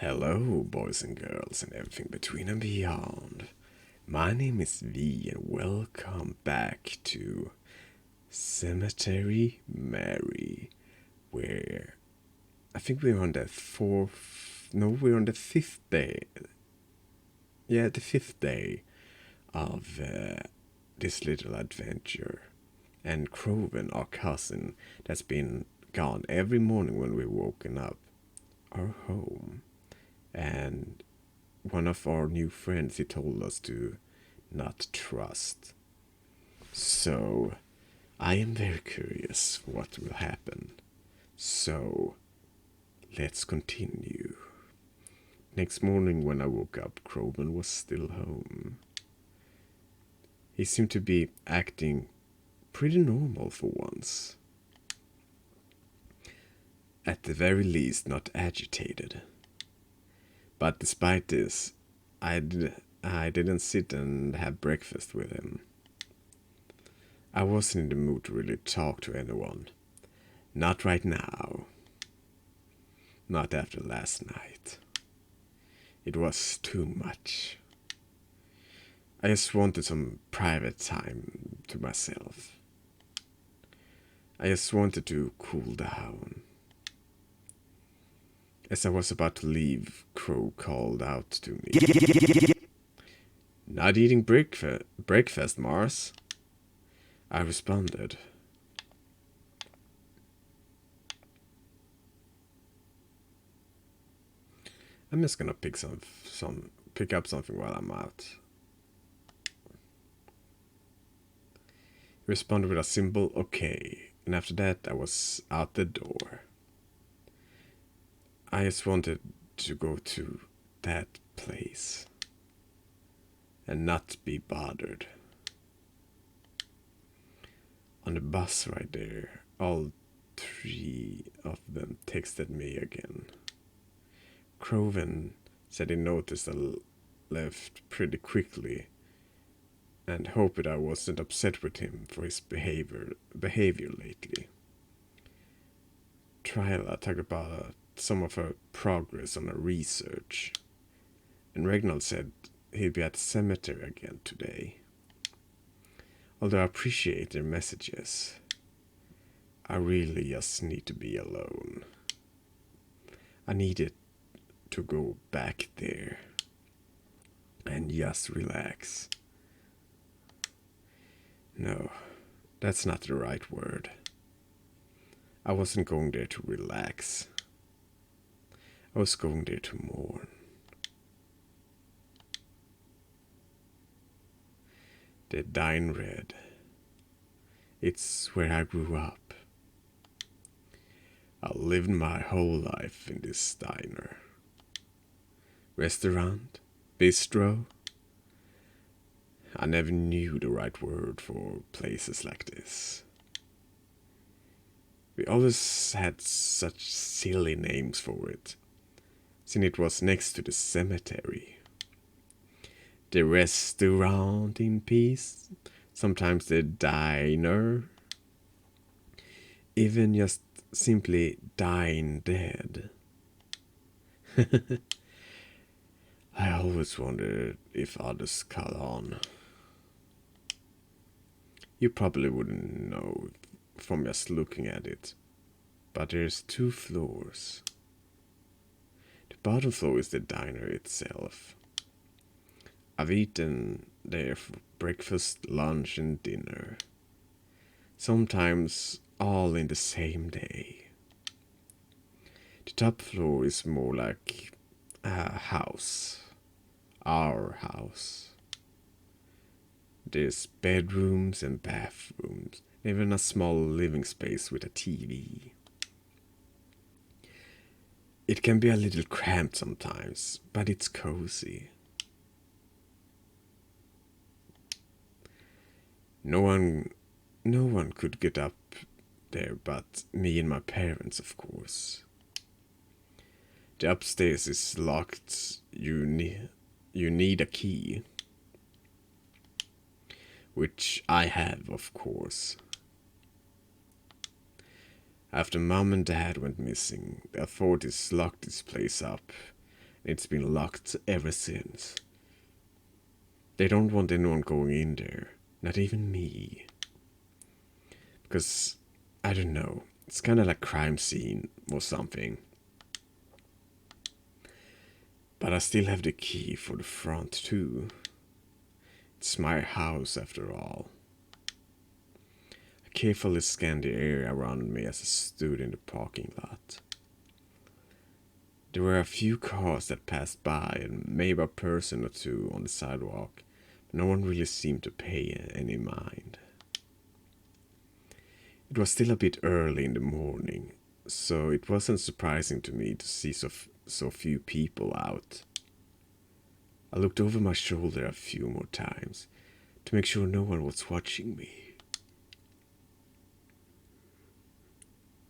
Hello, boys and girls, and everything between and beyond. My name is V, and welcome back to Cemetery Mary, where I think we're on the fourth. No, we're on the fifth day. Yeah, the fifth day of this little adventure. And Croven, our cousin, that's been gone every morning when we're woken up, are home. And one of our new friends, he told us to not trust. So, I am very curious what will happen. So, let's continue. Next morning when I woke up, Croven was still home. He seemed to be acting pretty normal for once. At the very least, not agitated. But despite this, I didn't sit and have breakfast with him. I wasn't in the mood to really talk to anyone. Not right now. Not after last night. It was too much. I just wanted some private time to myself. I just wanted to cool down. As I was about to leave, Crow called out to me. Not eating breakfast, Mars? I responded. I'm just gonna pick up something while I'm out. He responded with a simple okay, and after that I was out the door. I just wanted to go to that place and not be bothered. On the bus right there, all three of them texted me again. Croven said he noticed I left pretty quickly and hoped I wasn't upset with him for his behavior lately. Tryla talked about some of her progress on her research, and Reginald said he'd be at the cemetery again today. Although I appreciate their messages, I really just need to be alone. I needed to go back there and just relax. No, that's not the right word. I wasn't going there to relax. I was going there to mourn. The Dine Red. It's where I grew up. I lived my whole life in this diner. Restaurant, bistro. I never knew the right word for places like this. We always had such silly names for it, since it was next to the cemetery. The restaurant in peace, sometimes the diner, even just simply Dine Dead. I always wondered if others caught on. You probably wouldn't know from just looking at it, but there's 2 floors. The bottom floor is the diner itself. I've eaten there for breakfast, lunch, and dinner. Sometimes all in the same day. The top floor is more like a house. Our house. There's bedrooms and bathrooms, even a small living space with a TV. It can be a little cramped sometimes, but it's cozy. No one could get up there but me and my parents, of course. The upstairs is locked. You need a key. Which I have, of course. After Mom and Dad went missing, the authorities locked this place up It's been locked ever since. They don't want anyone going in there, not even me. Because, I don't know, it's kind of like a crime scene or something. But I still have the key for the front too. It's my house after all. I carefully scanned the area around me as I stood in the parking lot. There were a few cars that passed by and maybe a person or two on the sidewalk, but no one really seemed to pay any mind. It was still a bit early in the morning, so it wasn't surprising to me to see so few people out. I looked over my shoulder a few more times to make sure no one was watching me.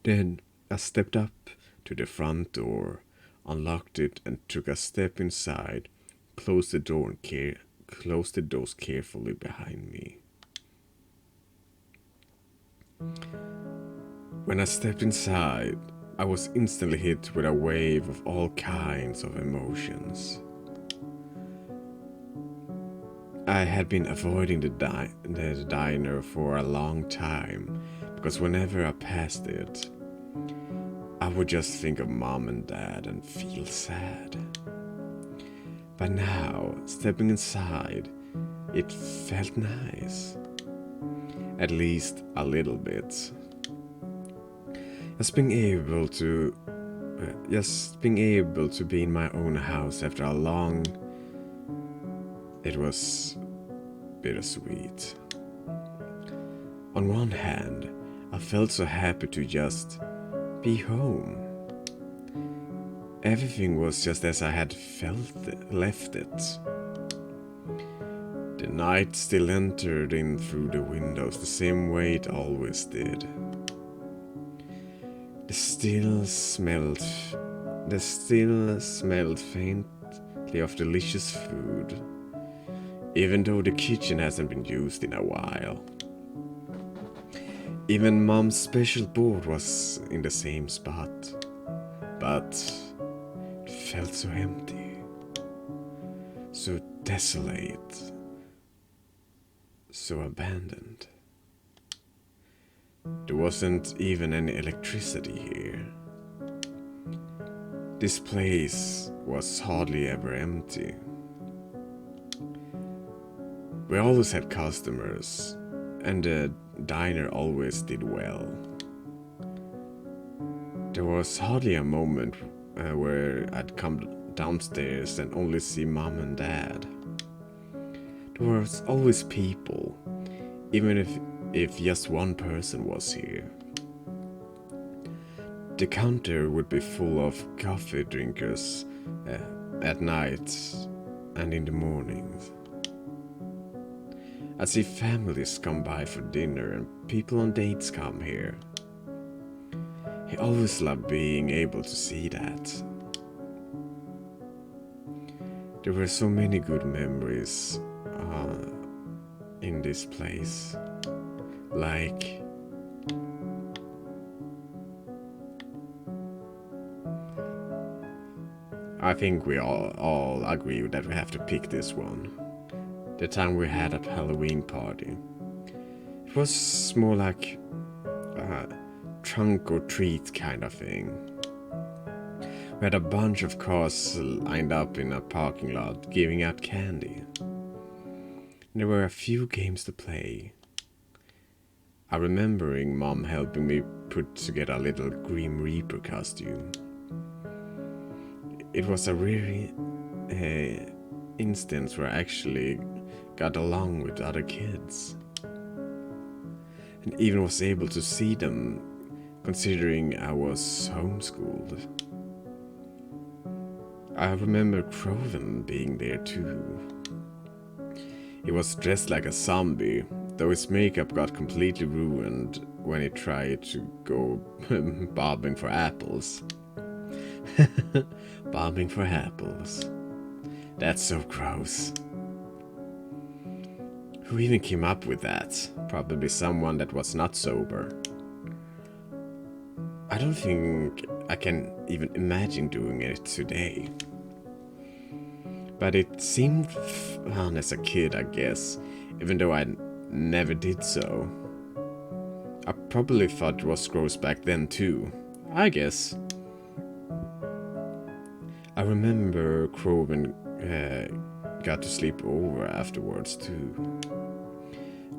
Then I stepped up to the front door, unlocked it and took a step inside, closed the doors carefully behind me. When I stepped inside, I was instantly hit with a wave of all kinds of emotions. I had been avoiding the diner for a long time, because whenever I passed it, I would just think of Mom and Dad and feel sad. But now, stepping inside, it felt nice. At least a little bit. Just being able to be in my own house after a long... It was bittersweet. On one hand, I felt so happy to just be home. Everything was just as I had left it. The night still entered in through the windows the same way it always did. The still smelled faintly of delicious food, even though the kitchen hasn't been used in a while. Even Mom's special board was in the same spot, but it felt so empty, so desolate, so abandoned. There wasn't even any electricity here. This place was hardly ever empty. We always had customers, and the diner always did well. There was hardly a moment where I'd come downstairs and only see Mom and Dad. There was always people, even if just one person was here. The counter would be full of coffee drinkers at night and in the mornings. I see families come by for dinner and people on dates come here. I always loved being able to see that. There were so many good memories in this place. Like I think we all agree that we have to pick this one. The time we had at Halloween party. It was more like a trunk or treat kind of thing. We had a bunch of cars lined up in a parking lot giving out candy. There were a few games to play. I remembering Mom helping me put together a little Grim Reaper costume. It was a rare instance where I actually got along with other kids. And even was able to see them, considering I was homeschooled. I remember Croven being there too. He was dressed like a zombie, though his makeup got completely ruined when he tried to go bobbing for apples. Bobbing for apples. That's so gross. Who even came up with that? Probably someone that was not sober. I don't think I can even imagine doing it today. But it seemed fun as a kid, I guess, even though I never did so. I probably thought it was gross back then too, I guess. I remember Croven got to sleep over afterwards too.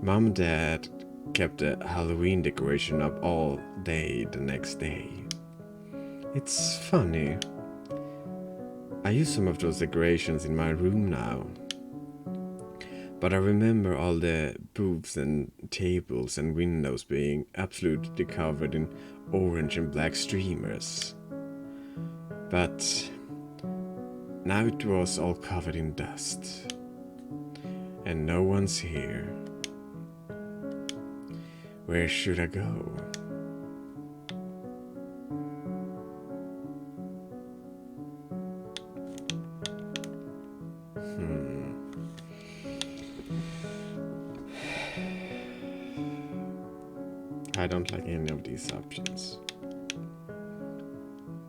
Mom and Dad kept the Halloween decoration up all day the next day. It's funny. I use some of those decorations in my room now. But I remember all the booths and tables and windows being absolutely covered in orange and black streamers. But now it was all covered in dust. And no one's here. Where should I go? I don't like any of these options.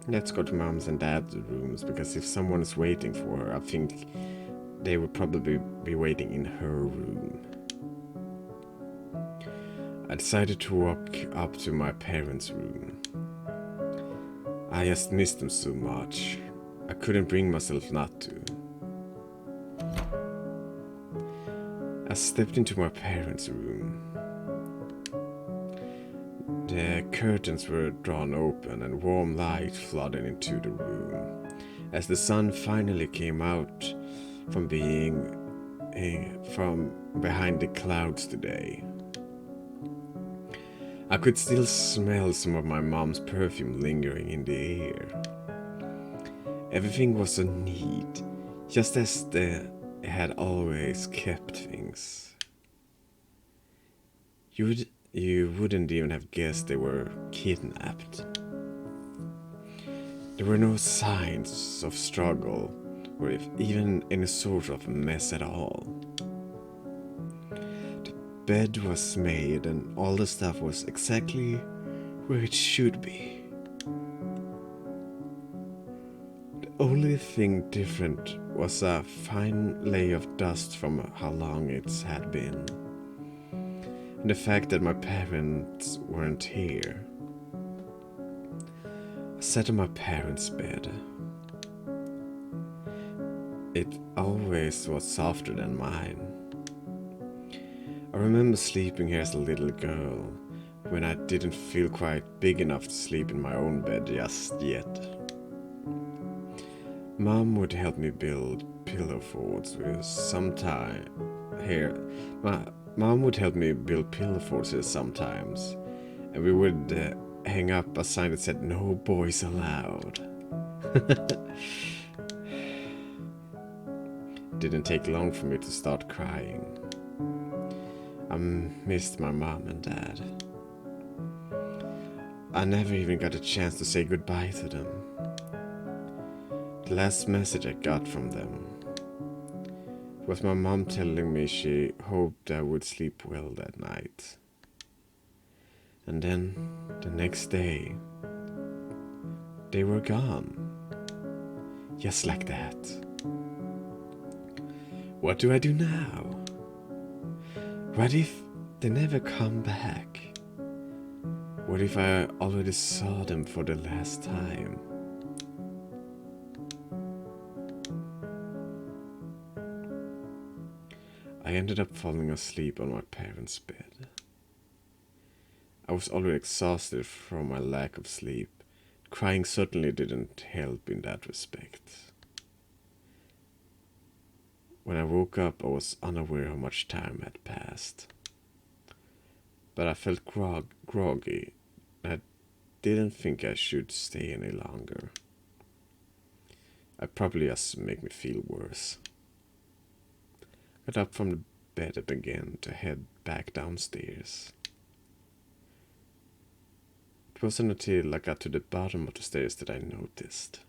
Let's go to Mom's and Dad's rooms, because if someone is waiting for her, I think they would probably be waiting in her room. I decided to walk up to my parents' room. I just missed them so much. I couldn't bring myself not to. I stepped into my parents' room. The curtains were drawn open and warm light flooded into the room as the sun finally came out from behind the clouds today. I could still smell some of my mom's perfume lingering in the air. Everything was so neat, just as they had always kept things. You wouldn't even have guessed they were kidnapped. There were no signs of struggle or even any sort of mess at all. The bed was made and all the stuff was exactly where it should be. The only thing different was a fine layer of dust from how long it had been. And the fact that my parents weren't here. I sat on my parents' bed. It always was softer than mine. I remember sleeping here as a little girl, when I didn't feel quite big enough to sleep in my own bed just yet. Mom would help me build pillow forts with Mom would help me build pillow forts here sometimes, and we would hang up a sign that said "No boys allowed." It didn't take long for me to start crying. I missed my mom and dad. I never even got a chance to say goodbye to them. The last message I got from them was my mom telling me she hoped I would sleep well that night. And then, the next day, they were gone. Just like that. What do I do now? What if they never come back? What if I already saw them for the last time? I ended up falling asleep on my parents' bed. I was already exhausted from my lack of sleep. Crying certainly didn't help in that respect. When I woke up, I was unaware how much time had passed. But I felt groggy. I didn't think I should stay any longer. I'd probably just make me feel worse. Got up from the bed and began to head back downstairs. It wasn't until I got to the bottom of the stairs that I noticed.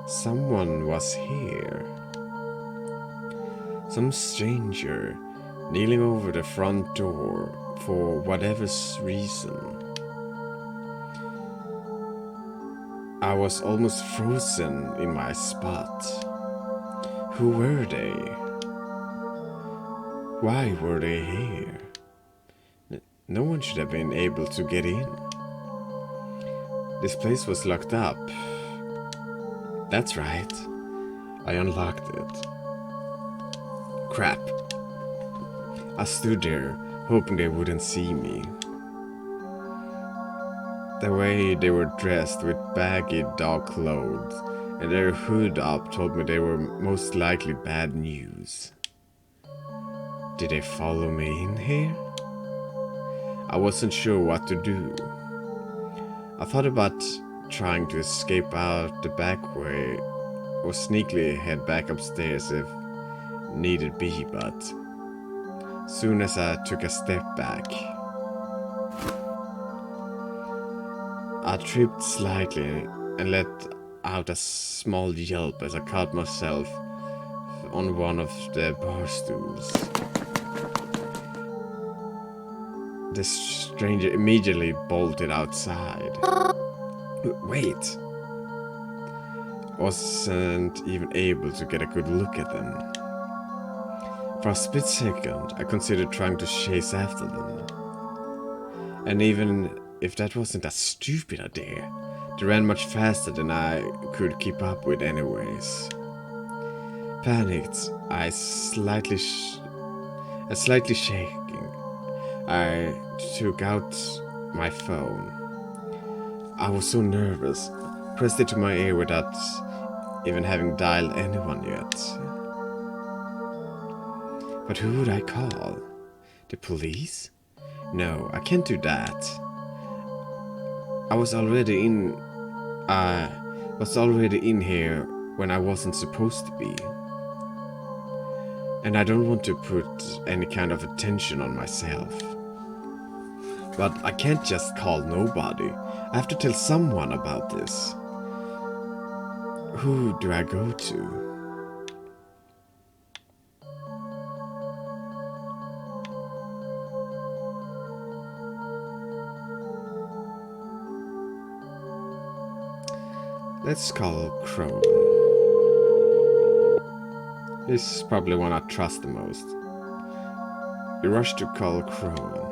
Someone was here. Some stranger kneeling over the front door for whatever reason. I was almost frozen in my spot. Who were they? Why were they here? No one should have been able to get in. This place was locked up. That's right. I unlocked it. Crap. I stood there, hoping they wouldn't see me. The way they were dressed with baggy dog clothes and their hood up told me they were most likely bad news. Did they follow me in here? I wasn't sure what to do. I thought about trying to escape out the back way or sneakily head back upstairs if needed be, but soon as I took a step back, I tripped slightly and let out a small yelp as I caught myself on one of the bar stools. The stranger immediately bolted outside. Wait! Wasn't even able to get a good look at them. For a split second, I considered trying to chase after them. And even if that wasn't a stupid idea, they ran much faster than I could keep up with anyways. Panicked, slightly shaking, I took out my phone. I was so nervous, pressed it to my ear without even having dialed anyone yet. But who would I call? The police? No, I can't do that. I was already in here when I wasn't supposed to be. And I don't want to put any kind of attention on myself. But I can't just call nobody. I have to tell someone about this. Who do I go to? Let's call Crow. He's probably one I trust the most. We rushed to call Crow.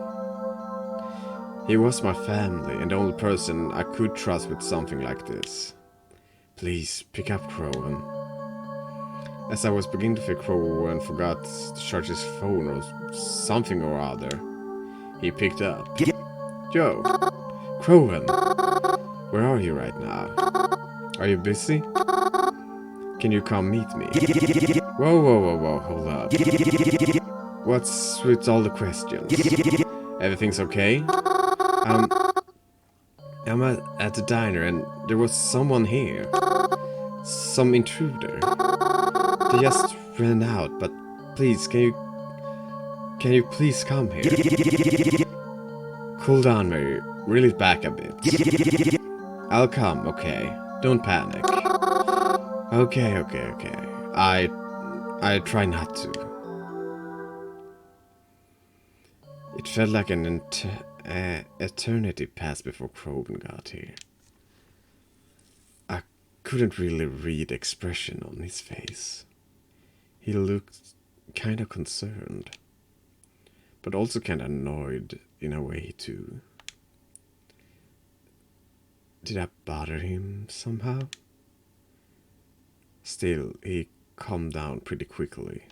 He was my family and the only person I could trust with something like this. Please, pick up Crowan. As I was beginning to feel Crowan forgot to charge his phone or something or other, he picked up. Yo, Crowan, where are you right now? Are you busy? Can you come meet me? Whoa, hold up. What's with all the questions? Everything's okay? I'm at the diner and there was someone here. Some intruder. They just ran out, but please, can you please come here? Cool down, Mary. Reel it back a bit. I'll come, okay? Don't panic. Okay. I try not to. It felt like an eternity passed before Crowan got here. I couldn't really read the expression on his face. He looked kind of concerned, but also kind of annoyed in a way too. Did I bother him somehow? Still, he calmed down pretty quickly.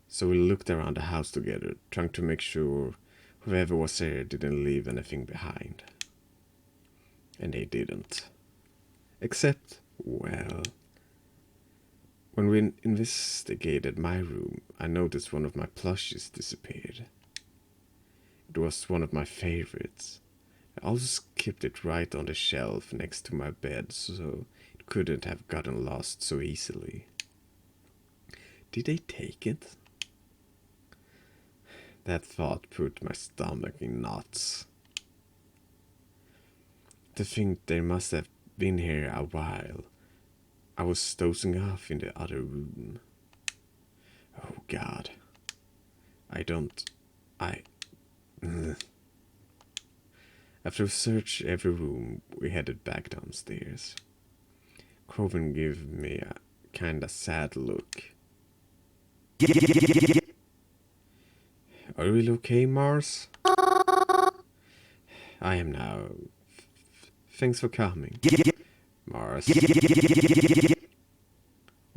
So we looked around the house together, trying to make sure whoever was there didn't leave anything behind. And they didn't. Except, well, when we investigated my room, I noticed one of my plushies disappeared. It was one of my favorites. I also kept it right on the shelf next to my bed, so it couldn't have gotten lost so easily. Did they take it? That thought put my stomach in knots. To think they must have been here a while. I was dozing off in the other room. Oh God. After we searched every room, we headed back downstairs. Croven gave me a kinda sad look. Are you really okay, Mars? I am now. Thanks for coming. Mars.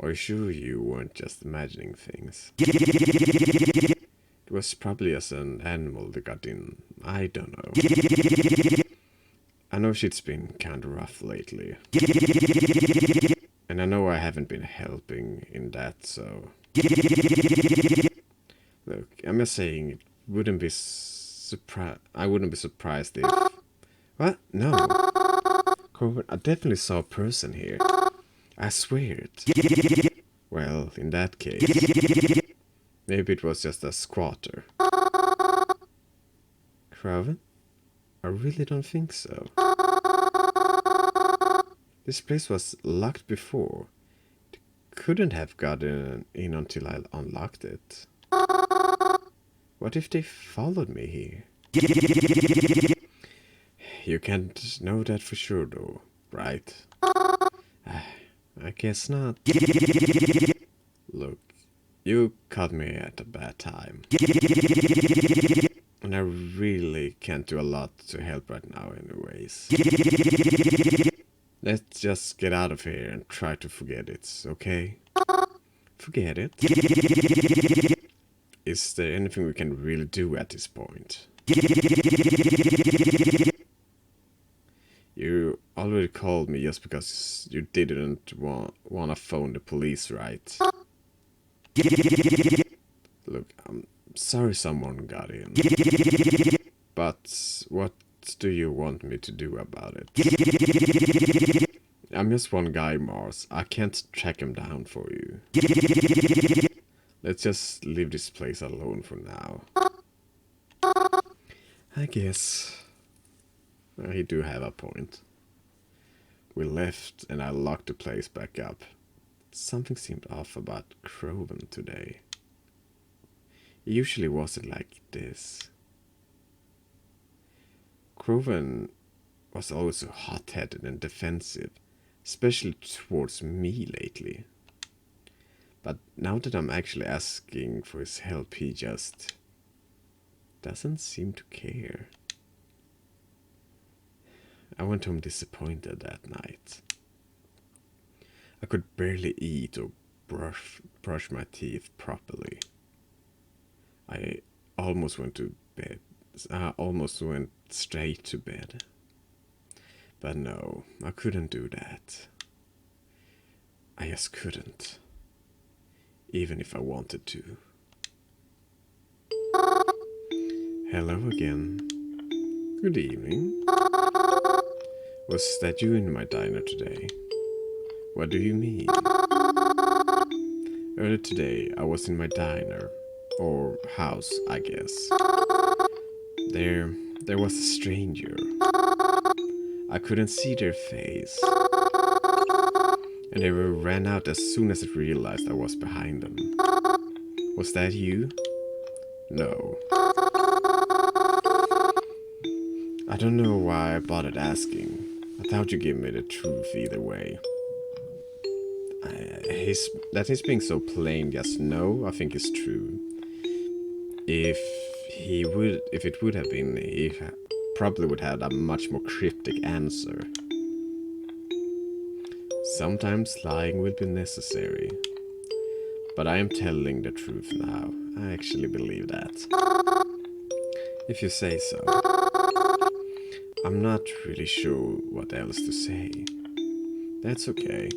Are you sure you weren't just imagining things? It was probably just an animal that got in. I don't know. I know shit's been kinda rough lately. And I know I haven't been helping in that, so... Look, I'm just saying, it wouldn't be I wouldn't be surprised if... What? No. Corbin, I definitely saw a person here. I swear it. Well, in that case... Maybe it was just a squatter. Croven? I really don't think so. This place was locked before. It couldn't have gotten in until I unlocked it. What if they followed me here? You can't know that for sure though, right? I guess not. Look, you caught me at a bad time. And I really can't do a lot to help right now anyways. Let's just get out of here and try to forget it, okay? Forget it? Is there anything we can really do at this point? You already called me just because you didn't want to phone the police, right? Look, I'm sorry someone got in. But what do you want me to do about it? I'm just one guy, Mars. I can't track him down for you. Let's just leave this place alone for now. I guess. He do have a point. We left and I locked the place back up. Something seemed off about Croven today. It usually wasn't like this. Croven was always so hot-headed and defensive, especially towards me lately. But now that I'm actually asking for his help, he just doesn't seem to care. I went home disappointed that night. I could barely eat or brush my teeth properly. I almost went to bed. I almost went straight to bed. But no, I couldn't do that. I just couldn't. Even if I wanted to. Hello again. Good evening. Was that you in my diner today? What do you mean? Earlier today, I was in my diner. Or house, I guess. There was a stranger. I couldn't see their face. And they ran out as soon as it realized I was behind them. Was that you? No. I don't know why I bothered asking. I thought you'd give me the truth either way. That he's being so plain, just no, I think is true. If it would have been, he probably would have a much more cryptic answer. Sometimes lying will be necessary. But I am telling the truth now. I actually believe that. If you say so. I'm not really sure what else to say. That's okay.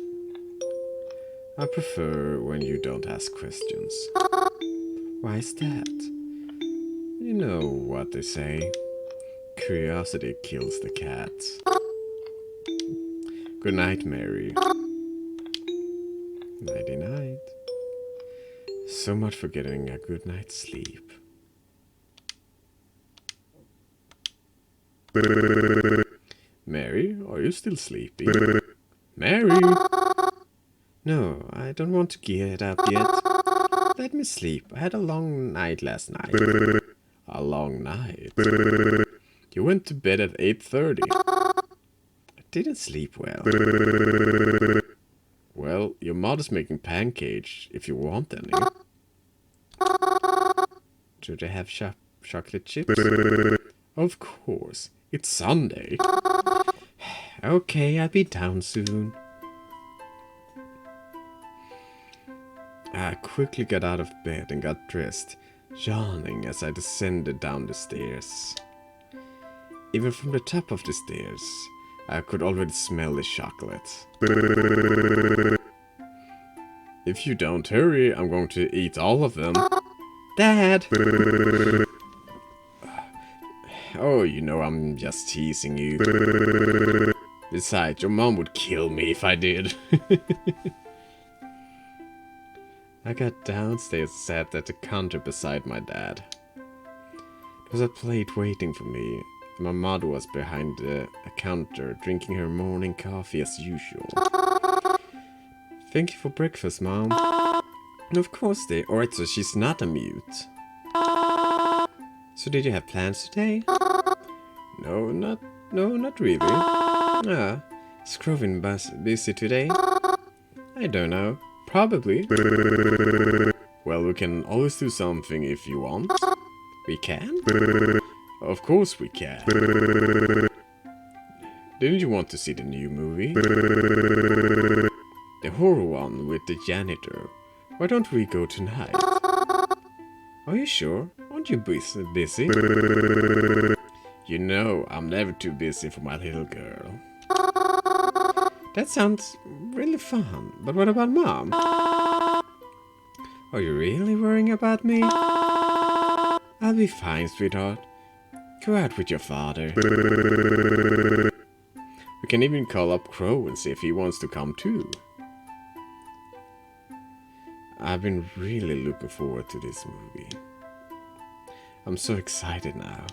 I prefer when you don't ask questions. Why is that? You know what they say. Curiosity kills the cat. Good night, Mary. Nighty night. So much for getting a good night's sleep. Mary, are you still sleeping? Mary! No, I don't want to get up yet. Let me sleep. I had a long night last night. A long night? You You went to bed at 8:30. I didn't sleep well. Well, your mother's making pancakes, if you want any. Do they have chocolate chips? Of course. It's Sunday. Okay, I'll be down soon. I quickly got out of bed and got dressed, yawning as I descended down the stairs. Even from the top of the stairs, I could already smell the chocolate. If you don't hurry, I'm going to eat all of them. Dad! Oh, you know I'm just teasing you. Besides, your mom would kill me if I did. I got downstairs and sat at the counter beside my dad. There was a plate waiting for me. My mother was behind the counter, drinking her morning coffee as usual. Thank you for breakfast, Mom. Of course, dear. Alright, so she's not a mute. So did you have plans today? No, not really. Ah, is Crovin busy today? I don't know. Probably. Well, we can always do something if you want. We can? Of course we can. Didn't you want to see the new movie? The horror one with the janitor. Why don't we go tonight? Are you sure? Aren't you busy? You know, I'm never too busy for my little girl. That sounds really fun, but what about Mom? Are you really worrying about me? I'll be fine, sweetheart. Go out with your father. We can even call up Crow and see if he wants to come too. I've been really looking forward to this movie. I'm so excited now.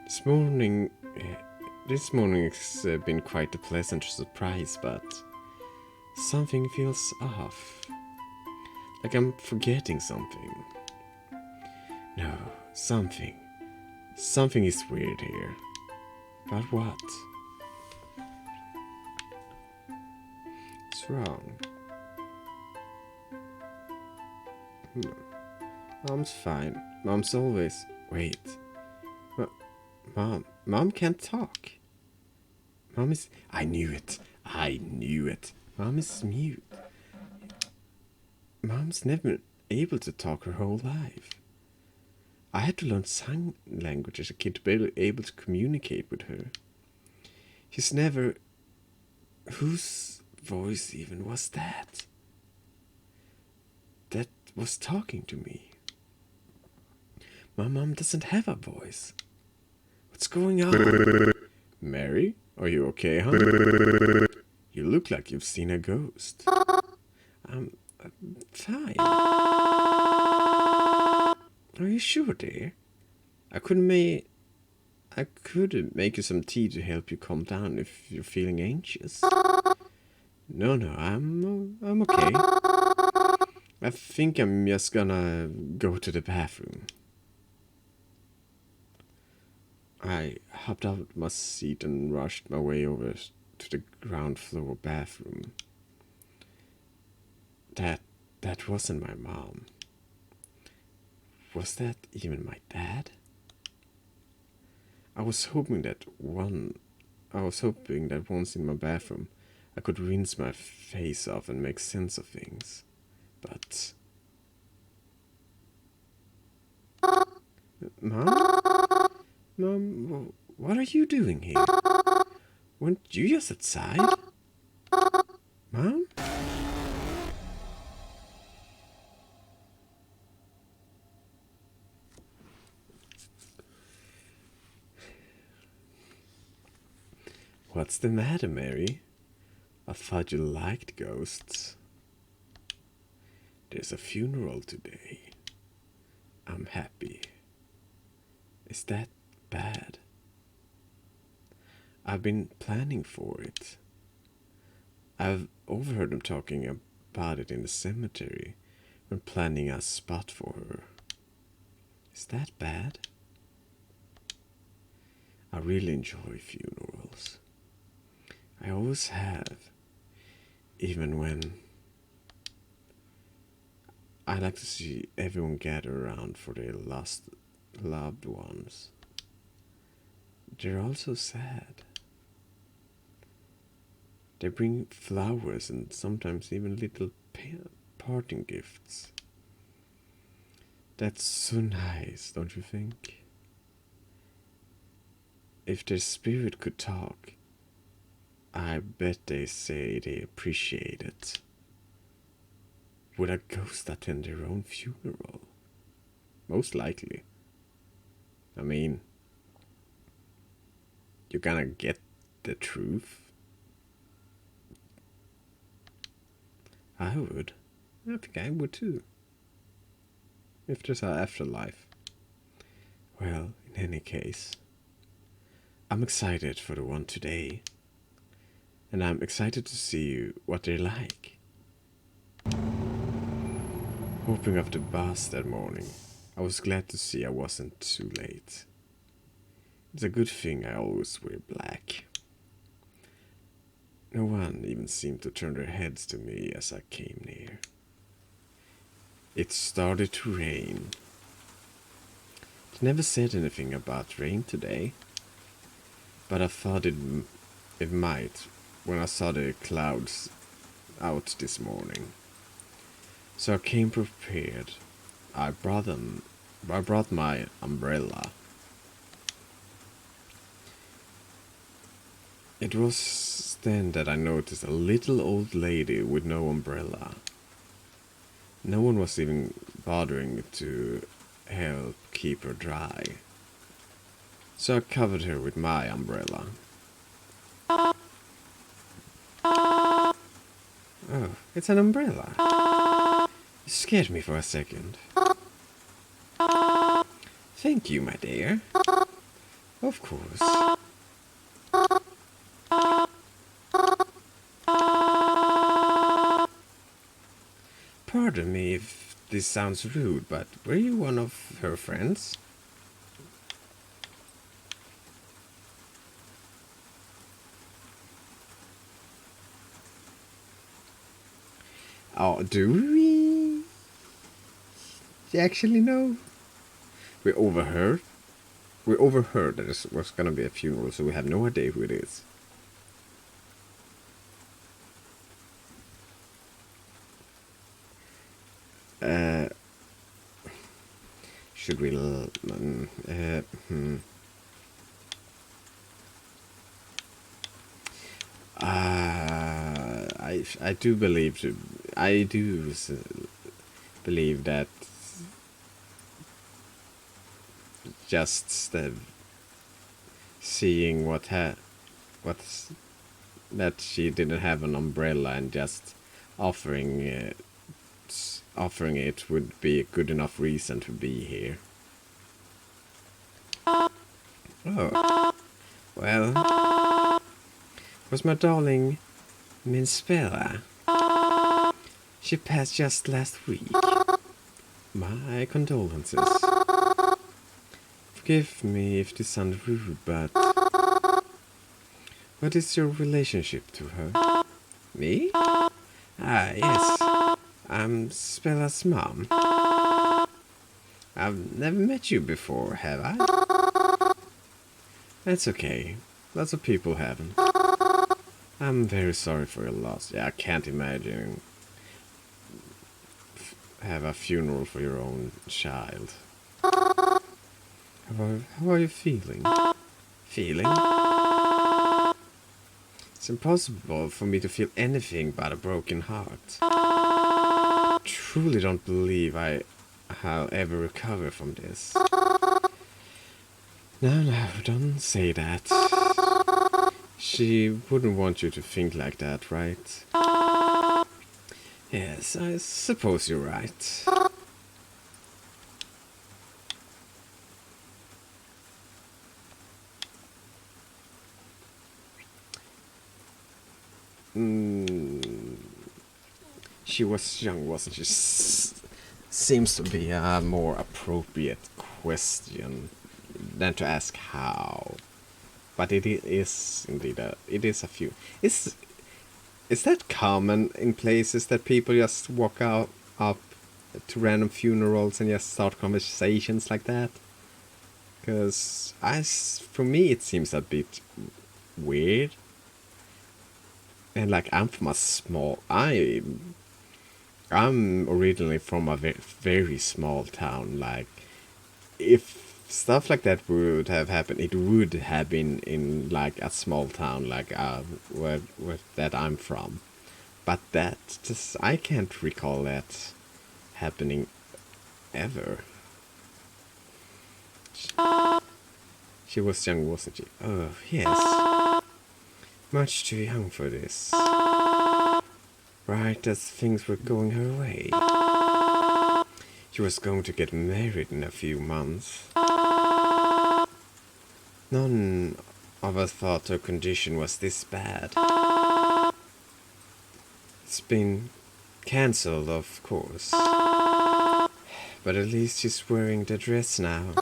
This morning has been quite a pleasant surprise, but something feels off. Like I'm forgetting something. No, something is weird here. But what? What's wrong? Mom's fine. Mom's always... Wait. Mom can't talk. Mom is... I knew it. Mom is mute. Mom's never able to talk her whole life. I had to learn sign language as a kid to be able to communicate with her. She's never... Whose voice even was that? That was talking to me. My mom doesn't have a voice. What's going on? Mary, are you okay, honey? You look like you've seen a ghost. I'm fine. Are you sure, dear? I could make you some tea to help you calm down if you're feeling anxious. No, I'm okay. I think I'm just gonna go to the bathroom. I hopped out of my seat and rushed my way over to the ground floor bathroom. That wasn't my mom. Was that even my dad? I was hoping that once in my bathroom, I could rinse my face off and make sense of things. But... Mom, what are you doing here? Weren't you just outside? Mom? What's the matter, Mary? I thought you liked ghosts. There's a funeral today. I'm happy. Is that bad? I've been planning for it. I've overheard them talking about it in the cemetery when planning a spot for her. Is that bad? I really enjoy funerals. I always have. Even when I like to see everyone gather around for their lost loved ones. They're also sad. They bring flowers and sometimes even little parting gifts. That's so nice, don't you think? If their spirit could talk, I bet they say they appreciate it. Would a ghost attend their own funeral? Most likely. I mean, you're gonna get the truth. I would. I think I would too. If there's an afterlife. Well, in any case, I'm excited for the one today. And I'm excited to see what they're like. Hoping of the bus that morning, I was glad to see I wasn't too late. It's a good thing I always wear black. No one even seemed to turn their heads to me as I came near. It started to rain. They never said anything about rain today, but I thought it might when I saw the clouds out this morning. So I came prepared. I brought my umbrella. It was then that I noticed a little old lady with no umbrella. No one was even bothering to help keep her dry. So I covered her with my umbrella. Oh, it's an umbrella. You scared me for a second. Thank you, my dear. Of course. Pardon me if this sounds rude, but were you one of her friends? Oh, do we actually know? We overheard that it was gonna be a funeral, so we have no idea who it is. Should we? I do believe that just seeing what's that she didn't have an umbrella and just offering it would be a good enough reason to be here. Oh, well, was my darling Miss Bella. She passed just last week. My condolences. Forgive me if this sounds rude, but what is your relationship to her? Me? Ah, yes. I'm Spella's mom. I've never met you before, have I? That's okay. Lots of people haven't. I'm very sorry for your loss. Yeah, I can't imagine have a funeral for your own child. How are you feeling? Feeling? It's impossible for me to feel anything but a broken heart. Truly don't believe I'll ever recover from this. No, don't say that. She wouldn't want you to think like that, right? Yes, I suppose you're right. She was young, wasn't she? Seems to be a more appropriate question than to ask how. But it is indeed it is a few. Is that common in places that people just walk out up to random funerals and just start conversations like that? Because for me it seems a bit weird. And like I'm from a small I'm originally from a very small town. Like if stuff like that would have happened, it would have been in like a small town like where that I'm from. But that just I can't recall that happening ever. She was young, wasn't she? Oh, yes. Much too young for this. Right as things were going her way. She was going to get married in a few months. None of us thought her condition was this bad. It's been cancelled, of course. But at least she's wearing the dress now.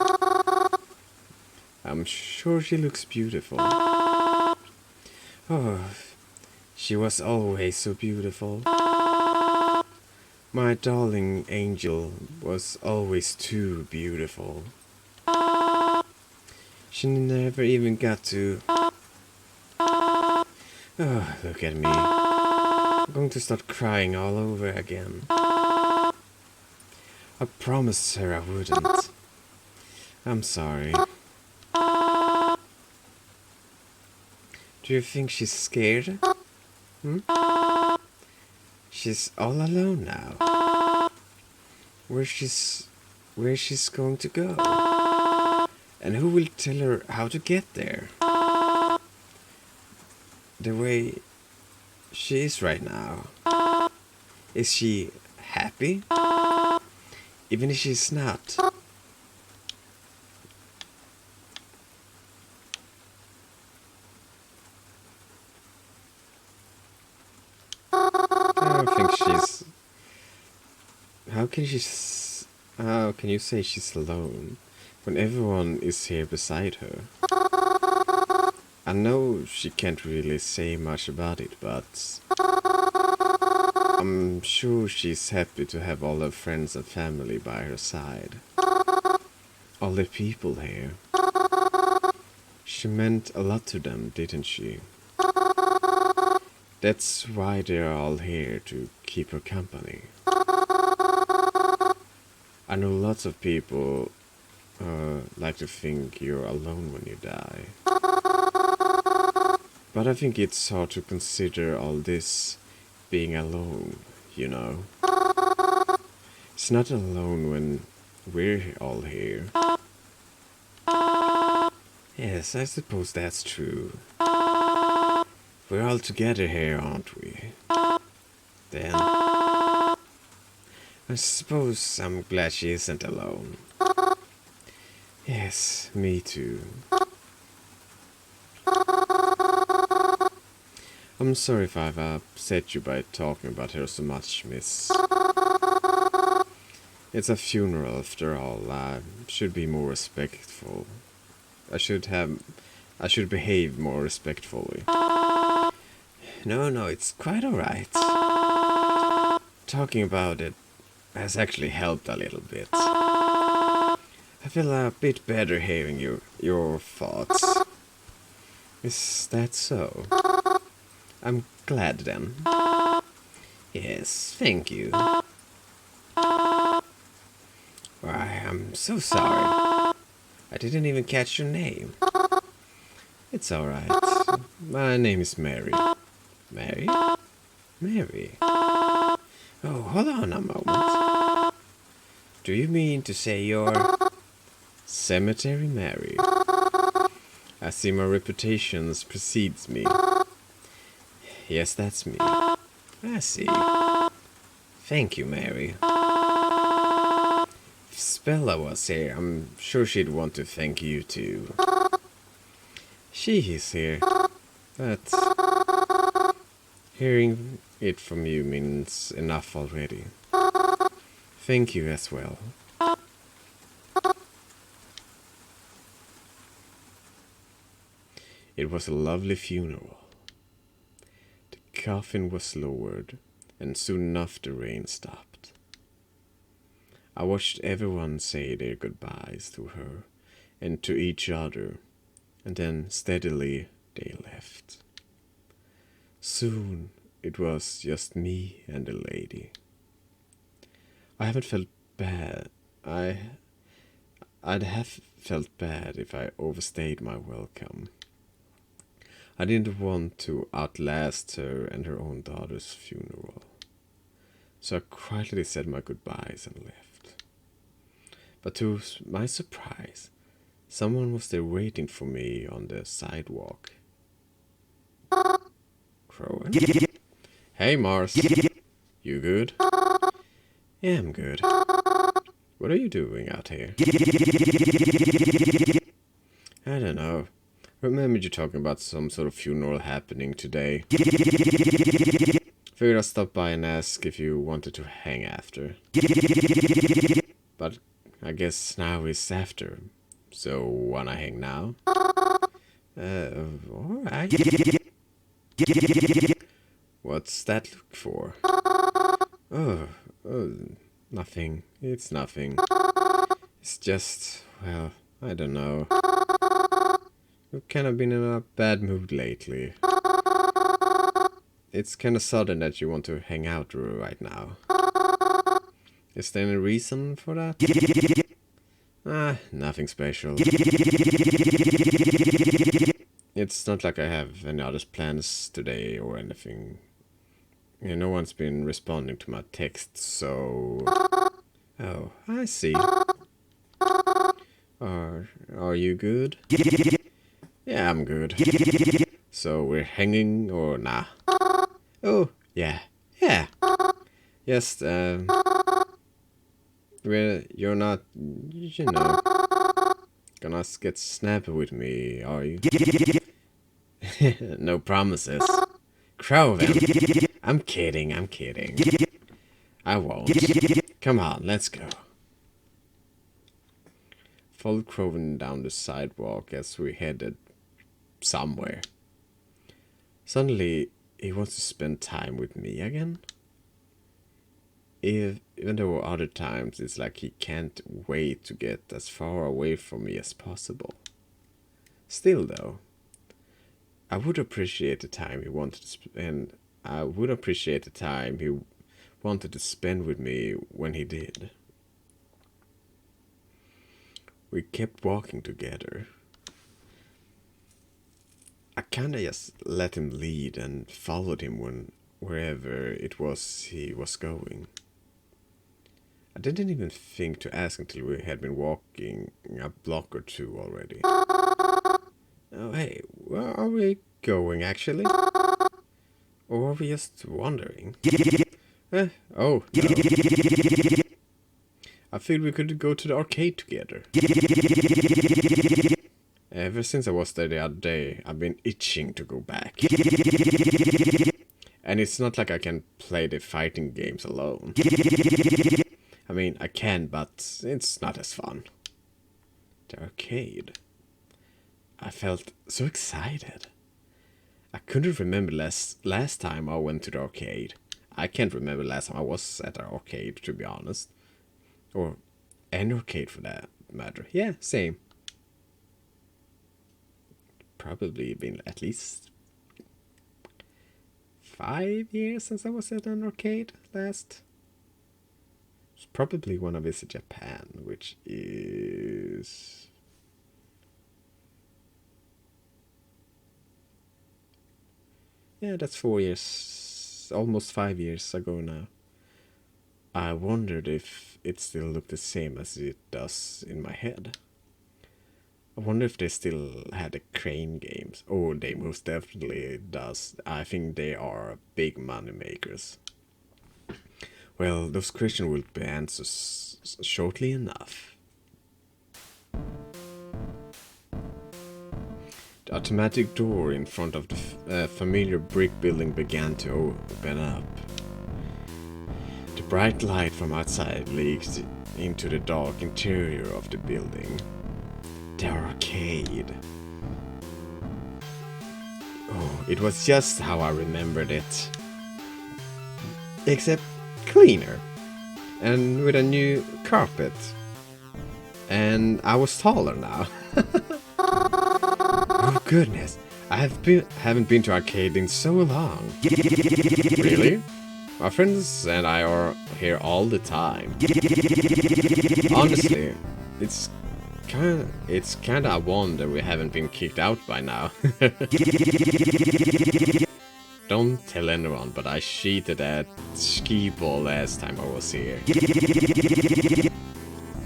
I'm sure she looks beautiful. Oh, she was always so beautiful. My darling angel was always too beautiful. She never even got to... Oh, look at me. I'm going to start crying all over again. I promised her I wouldn't. I'm sorry. Do you think she's scared? She's all alone now. Where she's going to go? And who will tell her how to get there? The way she is right now. Is she happy? Even if she's not. I don't think she's... How can you say she's alone when everyone is here beside her? I know she can't really say much about it, but I'm sure she's happy to have all her friends and family by her side. All the people here. She meant a lot to them, didn't she? That's why they're all here, to keep her company. I know lots of people like to think you're alone when you die. But I think it's hard to consider all this being alone, you know. It's not alone when we're all here. Yes, I suppose that's true. We're all together here, aren't we? Then, I suppose I'm glad she isn't alone. Yes, me too. I'm sorry if I've upset you by talking about her so much, miss. It's a funeral after all. I should be more respectful. I should behave more respectfully. No, it's quite alright. Talking about it has actually helped a little bit. I feel a bit better hearing your thoughts. Is that so? I'm glad then. Yes, thank you. Why, I'm so sorry. I didn't even catch your name. It's alright. My name is Mary. Mary? Mary? Oh, hold on a moment. Do you mean to say you're... Cemetery Mary? I see my reputation precedes me. Yes, that's me. I see. Thank you, Mary. If Spella was here, I'm sure she'd want to thank you too. She is here, but hearing it from you means enough already. Thank you as well. was a lovely funeral. The coffin was lowered, and soon enough the rain stopped. I watched everyone say their goodbyes to her and to each other, and then steadily they left. Soon it was just me and the lady. I haven't felt bad. I'd have felt bad if I overstayed my welcome. I didn't want to outlast her and her own daughter's funeral. So I quietly said my goodbyes and left. But to my surprise, someone was there waiting for me on the sidewalk. Crowan? Hey, Mars. You good? Yeah, I'm good. What are you doing out here? I don't know. Remembered you talking about some sort of funeral happening today. Figured I'd stop by and ask if you wanted to hang after. But I guess now is after. So, wanna hang now? Alright. What's that look for? Oh, nothing. It's nothing. It's just, well, I don't know. I've kind of been in a bad mood lately. It's kind of sudden that you want to hang out right now. Is there any reason for that? Nothing special. It's not like I have any other plans today or anything. Yeah, no one's been responding to my texts, so... Oh, I see. Are you good? Yeah, I'm good. So we're hanging or nah? Oh, yeah. Yeah. Yes, well, you're not, you know, gonna get snappy with me, are you? No promises. Crowan. I'm kidding. I won't. Come on, let's go. Followed Crowan down the sidewalk as we headed somewhere. Suddenly, he wants to spend time with me again. Even though other times it's like he can't wait to get as far away from me as possible. Still though, I would appreciate the time he wanted to spend. I would appreciate the time he wanted to spend with me when he did. We kept walking together. I kinda just let him lead and followed him wherever it was he was going. I didn't even think to ask until we had been walking a block or two already. Oh, hey, where are we going actually? Or are we just wandering? Oh, no. I figured we could go to the arcade together. Ever since I was there the other day, I've been itching to go back. And it's not like I can play the fighting games alone. I mean, I can, but it's not as fun. The arcade. I felt so excited. I couldn't remember last time I went to the arcade. I can't remember last time I was at an arcade, to be honest. Or any arcade for that matter. Yeah, same. Probably been at least 5 years since I was at an arcade last. It's probably when I visit Japan, which is... Yeah, that's 4 years, almost 5 years ago now. I wondered if it still looked the same as it does in my head. I wonder if they still had the crane games. Oh, they most definitely does. I think they are big money makers. Well, those questions will be answered shortly enough. The automatic door in front of the familiar brick building began to open up. The bright light from outside leaked into the dark interior of the building. The arcade. Oh, it was just how I remembered it. Except cleaner. And with a new carpet. And I was taller now. Oh goodness, haven't been to arcade in so long. Really? My friends and I are here all the time. Honestly, it's kinda a wonder we haven't been kicked out by now. Don't tell anyone, but I cheated at skee ball last time I was here.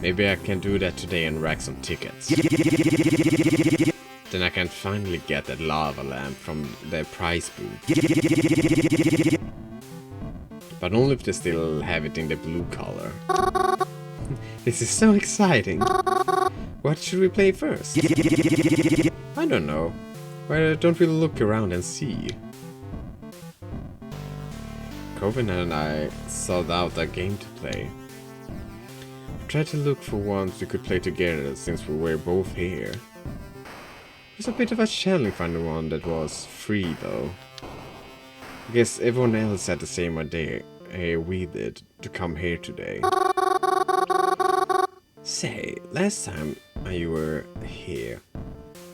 Maybe I can do that today and rack some tickets. Then I can finally get that lava lamp from the prize booth. But only if they still have it in the blue color. This is so exciting. What should we play first? I don't know. Why don't we look around and see? Coven and I sought out a game to play. Tried to look for ones we could play together since we were both here. It was a bit of a challenge finding one that was free though. I guess everyone else had the same idea we did to come here today. Say, last time you were here,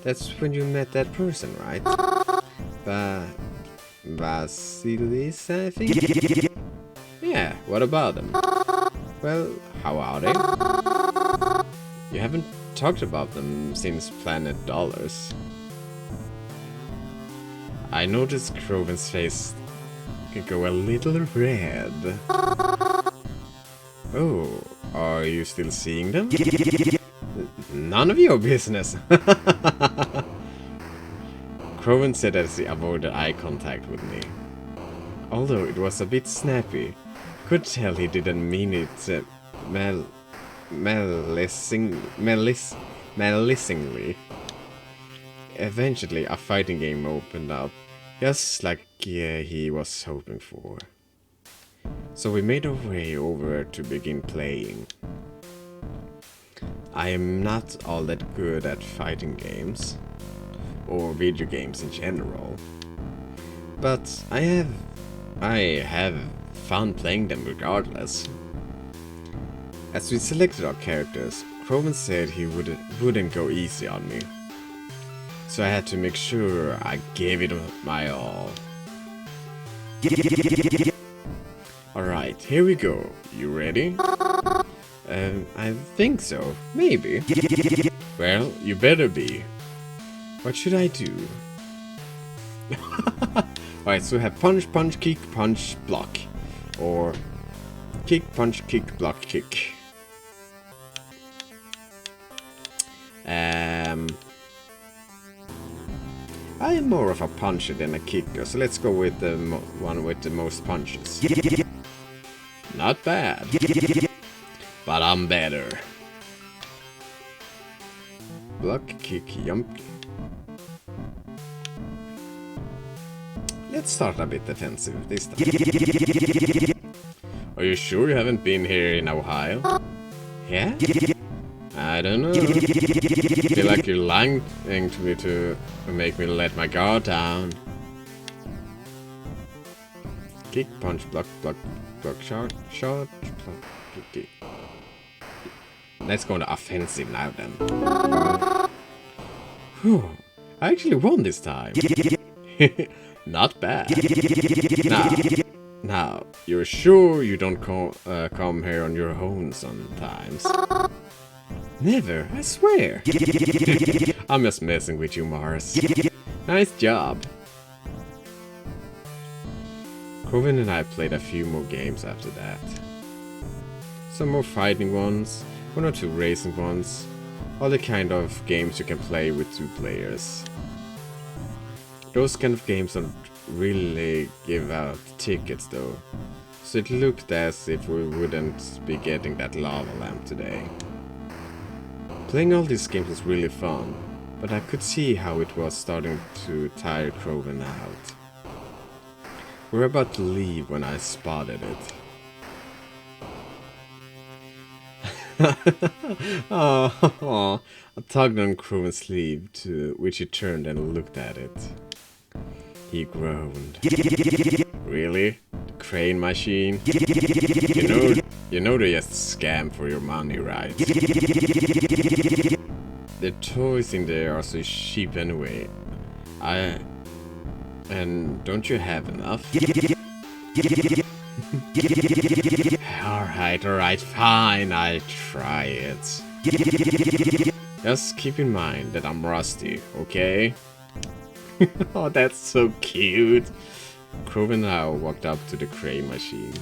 that's when you met that person, right? Vasilis, I think? Yeah, what about them? Well, how are they? You haven't talked about them since Planet Dollars. I noticed Croven's face could go a little red. Oh, are you still seeing them? None of your business. Croven said as he avoided eye contact with me. Although it was a bit snappy, I could tell he didn't mean it maliciously. Eventually, a fighting game opened up, just like he was hoping for. So we made our way over to begin playing. I am not all that good at fighting games, or video games in general, but I have fun playing them regardless. As we selected our characters, Croven said he wouldn't go easy on me, so I had to make sure I gave it my all. Alright, here we go. You ready? I think so. Maybe. Well, you better be. What should I do? Alright, so we have punch, punch, kick, punch, block. Or kick, punch, kick, block, kick. I am more of a puncher than a kicker, so let's go with the one with the most punches. Not bad. But I'm better. Block, kick, jump. Let's start a bit defensive this time. Are you sure you haven't been here in Ohio? Yeah? I don't know. Feel like you're lying to me to make me let my guard down. Kick, punch, block, block, block, shot, block, kick. Let's go on the offensive now then. Whew, I actually won this time. Not bad. Now, you're sure you don't come here on your own sometimes? Never, I swear. I'm just messing with you, Mars. Nice job. Croven and I played a few more games after that. Some more fighting ones, one or two racing ones, all the kind of games you can play with two players. Those kind of games don't really give out tickets though, so it looked as if we wouldn't be getting that lava lamp today. Playing all these games was really fun, but I could see how it was starting to tire Croven out. We were about to leave when I spotted it. Oh, I tugged on Croven's sleeve, to which he turned and looked at it. He groaned. Really? The crane machine? You know they just scam for your money, right? The toys in there are so cheap anyway. And don't you have enough? Alright, fine, I'll try it. Just keep in mind that I'm rusty, okay? Oh, that's so cute. Croven now walked up to the crane machine.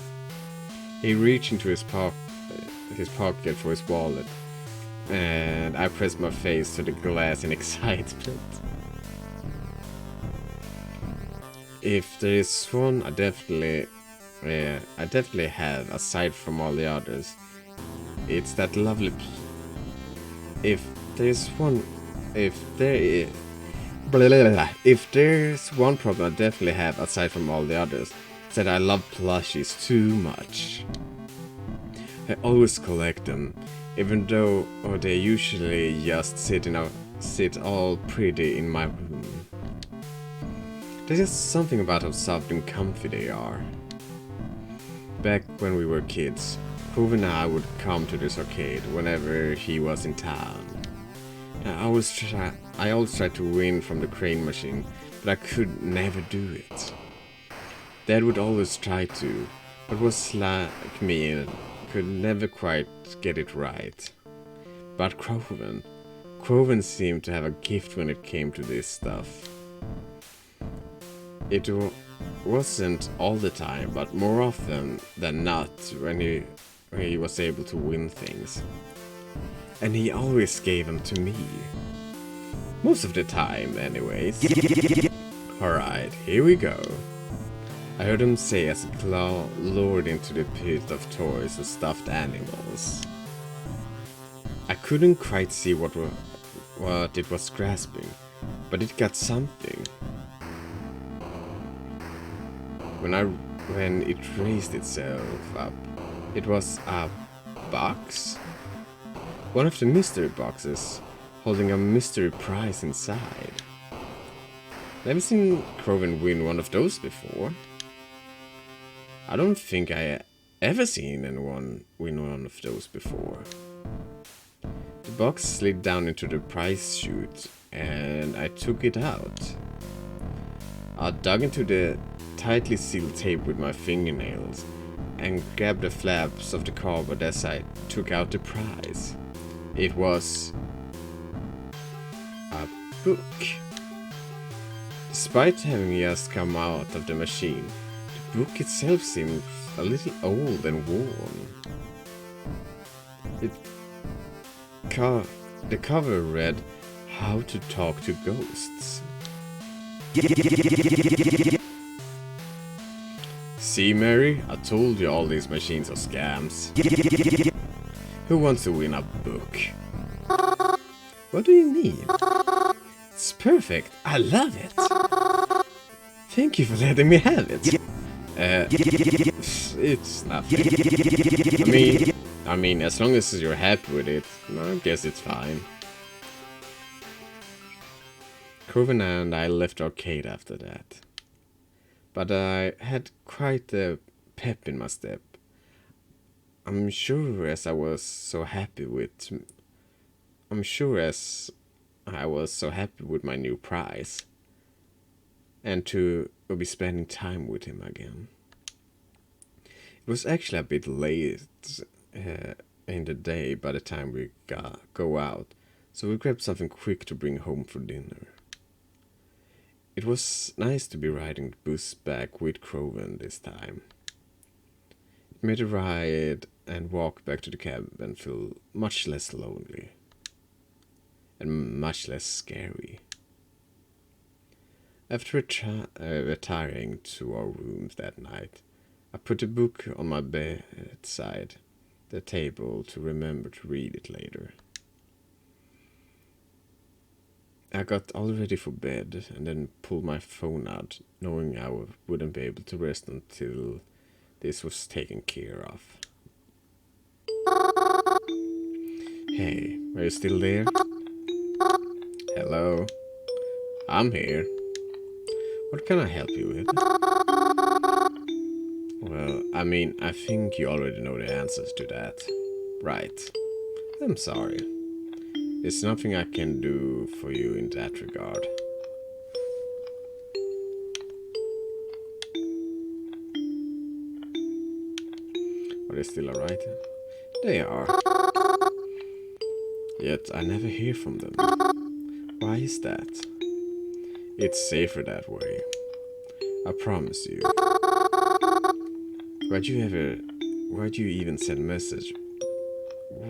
He reached into his pocket for his wallet, and I pressed my face to the glass in excitement. If there is one I definitely have, aside from all the others, it's that lovely... If there's one problem I definitely have, aside from all the others, it's that I love plushies too much. I always collect them, even though they usually just sit all pretty in my room. There's just something about how soft and comfy they are. Back when we were kids, Proven and I would come to this arcade whenever he was in town. I always tried to win from the crane machine, but I could never do it. Dad would always try to, but was like me and could never quite get it right. But Croven seemed to have a gift when it came to this stuff. It wasn't all the time, but more often than not when he was able to win things. And he always gave them to me. Most of the time, anyways. Alright, here we go. I heard him say as a claw lured into the pit of toys and stuffed animals. I couldn't quite see what it was grasping, but it got something. When it raised itself up, it was a box? One of the mystery boxes, holding a mystery prize inside. Never seen Croven win one of those before. I don't think I ever seen anyone win one of those before. The box slid down into the prize chute, and I took it out. I dug into the tightly sealed tape with my fingernails and grabbed the flaps of the cardboard as I took out the prize. It was a book. Despite having just come out of the machine, the book itself seemed a little old and worn. The cover read, "How to Talk to Ghosts." See, Mary, I told you all these machines are scams. Who wants to win a book? What do you mean? It's perfect. I love it. Thank you for letting me have it. It's nothing. I mean, as long as you're happy with it, I guess it's fine. Croven and I left the arcade after that. But I had quite a pep in my step. I'm sure as I was so happy with my new prize. And to be spending time with him again. It was actually a bit late in the day by the time we go out, so we grabbed something quick to bring home for dinner. It was nice to be riding the bus back with Croven this time. It made the ride and walk back to the cabin feel much less lonely. And much less scary. After retiring to our rooms that night, I put the book on my bedside the table to remember to read it later. I got all ready for bed and then pulled my phone out, knowing I wouldn't be able to rest until this was taken care of. Hey, are you still there? Hello? I'm here. What can I help you with? Well, I mean, I think you already know the answers to that. Right. I'm sorry. There's nothing I can do for you in that regard. Are they still alright? They are. Yet I never hear from them. Why is that? It's safer that way. I promise you. Why'd you even send a message?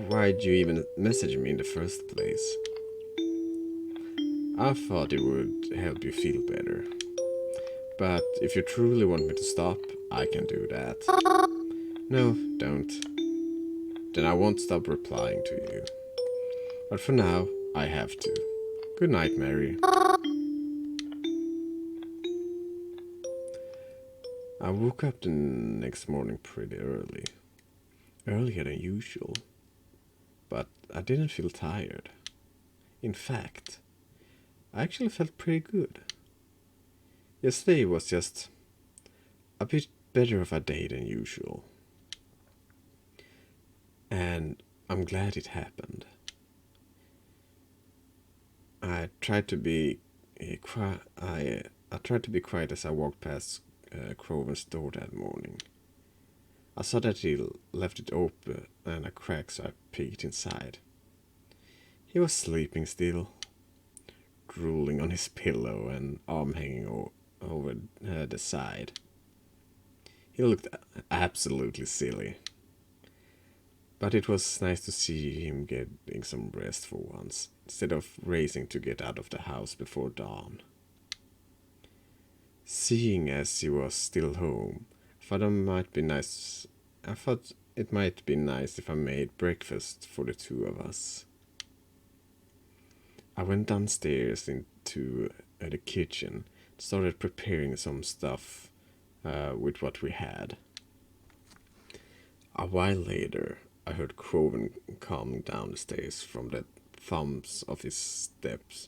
Why'd you even message me in the first place? I thought it would help you feel better. But if you truly want me to stop, I can do that. No, don't. Then I won't stop replying to you. But for now, I have to. Good night, Mary. I woke up the next morning pretty early. Earlier than usual. But I didn't feel tired. In fact, I actually felt pretty good. Yesterday was just a bit better of a day than usual. And I'm glad it happened. I tried to be quiet as I walked past Croven's door that morning. I saw that he left it open and a crack, so I peeked inside. He was sleeping still, drooling on his pillow and arm hanging over the side. He looked absolutely silly. But it was nice to see him getting some rest for once, instead of racing to get out of the house before dawn. Seeing as he was still home, I thought it might be nice if I made breakfast for the two of us. I went downstairs into the kitchen and started preparing some stuff with what we had. A while later, I heard Croven coming down the stairs from the thumbs of his steps,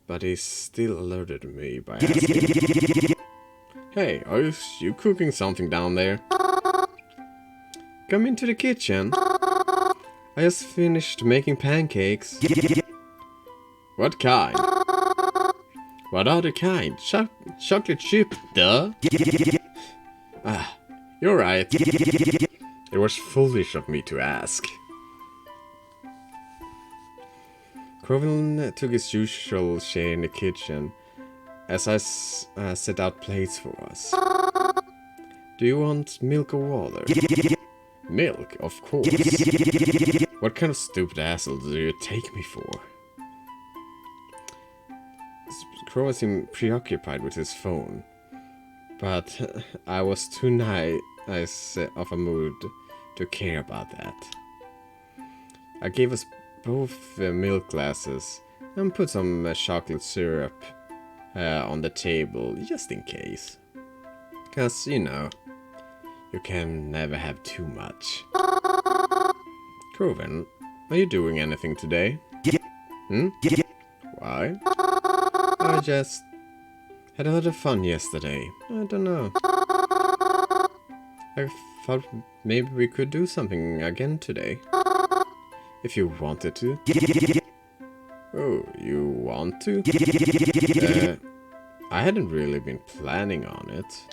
but he still alerted me by asking, "Hey, are you cooking something down there? Come into the kitchen. I just finished making pancakes." "What kind?" "What other kind? Chocolate chip, duh." "Ah, you're right. It was foolish of me to ask." Croven took his usual share in the kitchen as I set out plates for us. "Do you want milk or water?" "Milk, of course. What kind of stupid asshole do you take me for?" Croven seemed preoccupied with his phone, but I was too nice of a mood to care about that. I gave us both milk glasses and put some chocolate syrup on the table just in case. 'Cause, you know, you can never have too much. "Croven, are you doing anything today?" "Why?" "I just had a lot of fun yesterday. I don't know. I thought maybe we could do something again today. If you wanted to." "Oh, you want to?" I hadn't really been planning on it.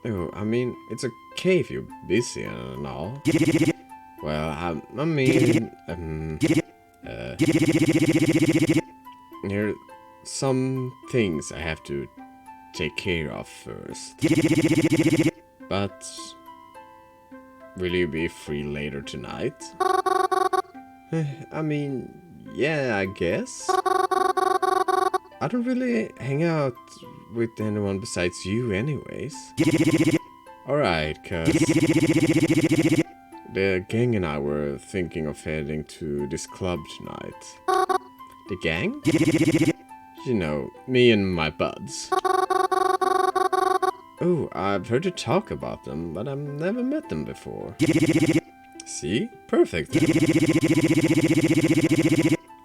"Oh, I mean, it's okay if you're busy and all." "Well, I mean, there are some things I have to take care of first. But will you be free later tonight?" "I mean, yeah, I guess. I don't really hang out with anyone besides you anyways." "Alright, 'cause the gang and I were thinking of heading to this club tonight." "The gang?" "You know, me and my buds." "Oh, I've heard you talk about them, but I've never met them before." "See? Perfect then.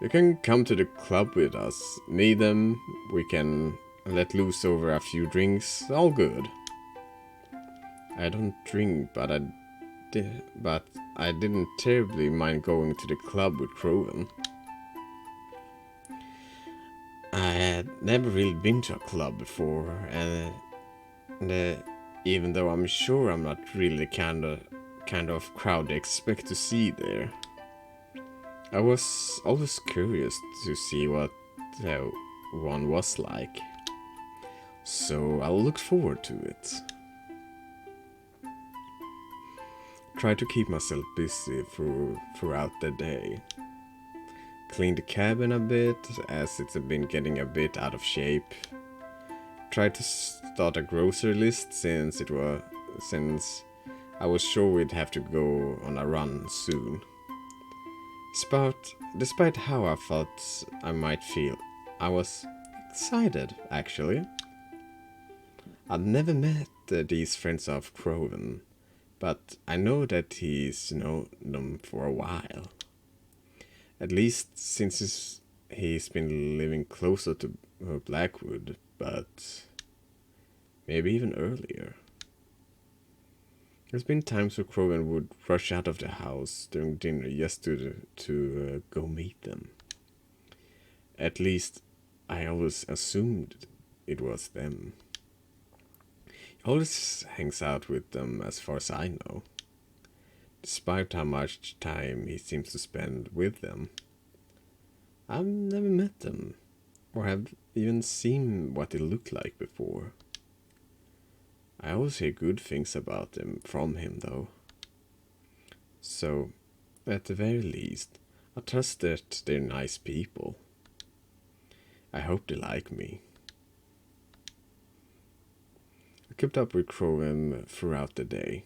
You can come to the club with us, meet them, we can let loose over a few drinks, all good. I don't drink, but I didn't terribly mind going to the club with Crowan. I had never really been to a club before, and even though I'm sure I'm not really the kind of crowd they expect to see there, I was always curious to see what one was like, so I looked forward to it. Tried to keep myself busy throughout the day. Cleaned the cabin a bit, as it's been getting a bit out of shape. Tried to start a grocery list since I was sure we'd have to go on a run soon. Despite how I thought I might feel, I was excited, actually. I'd never met these friends of Crowan, but I know that he's known them for a while. At least since he's been living closer to Blackwood, but maybe even earlier. There's been times where Crowan would rush out of the house during dinner just to go meet them. At least I always assumed it was them. He always hangs out with them as far as I know, despite how much time he seems to spend with them. I've never met them, or have even seen what they look like before. I always hear good things about them from him, though. So, at the very least, I trust that they're nice people. I hope they like me. I kept up with Crowan throughout the day.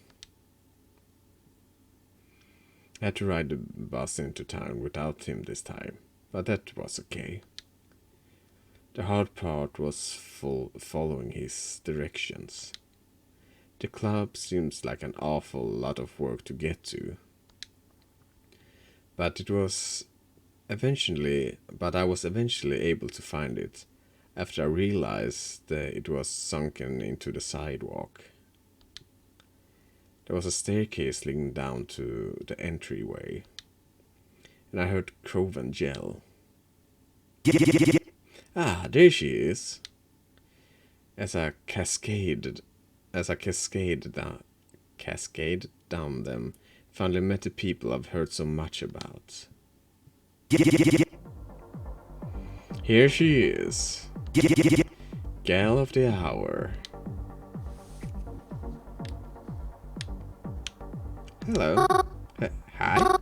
I had to ride the bus into town without him this time, but that was okay. The hard part was following his directions. The club seems like an awful lot of work to get to. But I was eventually able to find it after I realized that it was sunken into the sidewalk. There was a staircase leading down to the entryway, and I heard Crowan yell. Ah, there she is! As I cascaded down them, finally met the people I've heard so much about. Here she is, gal of the hour. Hello. Hi.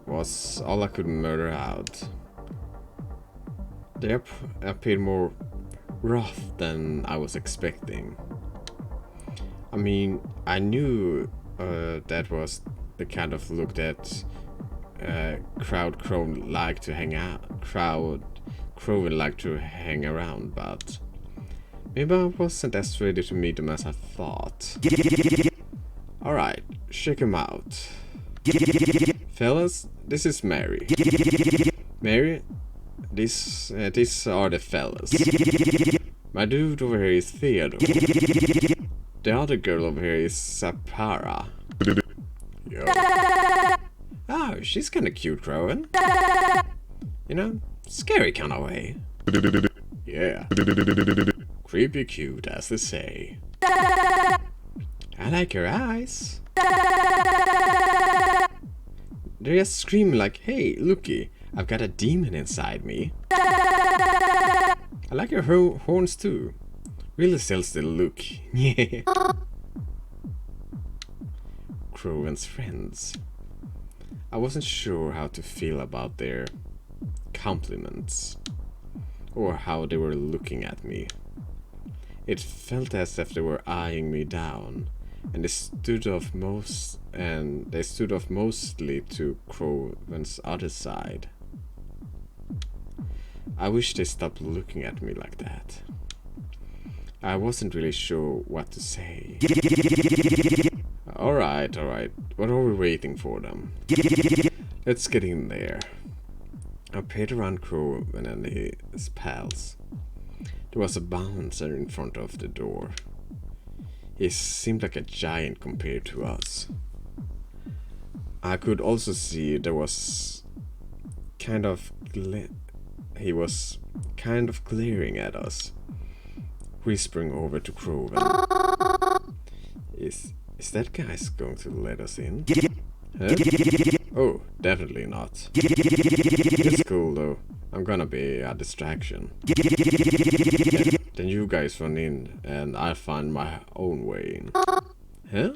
Was all I could mutter out. They appeared more rough than I was expecting. I mean, I knew that was the kind of look that Crowan like to hang around, but maybe I wasn't as ready to meet them as I thought. Alright, check him out. Fellas, this is Mary. Mary, these are the fellas. My dude over here is Theodore. The other girl over here is Sapara. Yeah. Oh, she's kinda cute, Crowan. You know, scary kinda way. Yeah. Creepy cute, as they say. I like her eyes. They're just screaming like, hey, looky, I've got a demon inside me. I like her horns too. Really sells the look. Yeah. Crowan's friends. I wasn't sure how to feel about their compliments, or how they were looking at me. It felt as if they were eyeing me down, and they stood off mostly to Crowan's other side. I wish they stopped looking at me like that. I wasn't really sure what to say. Alright, what are we waiting for them? Let's get in there. I paid around Croven and his pals. There was a bouncer in front of the door. He seemed like a giant compared to us. I could also see there was he was kind of glaring at us, whispering over to Croven. Is that guy going to let us in? Huh? Oh, definitely not. It's cool though. I'm gonna be a distraction. Then you guys run in and I'll find my own way in. Huh?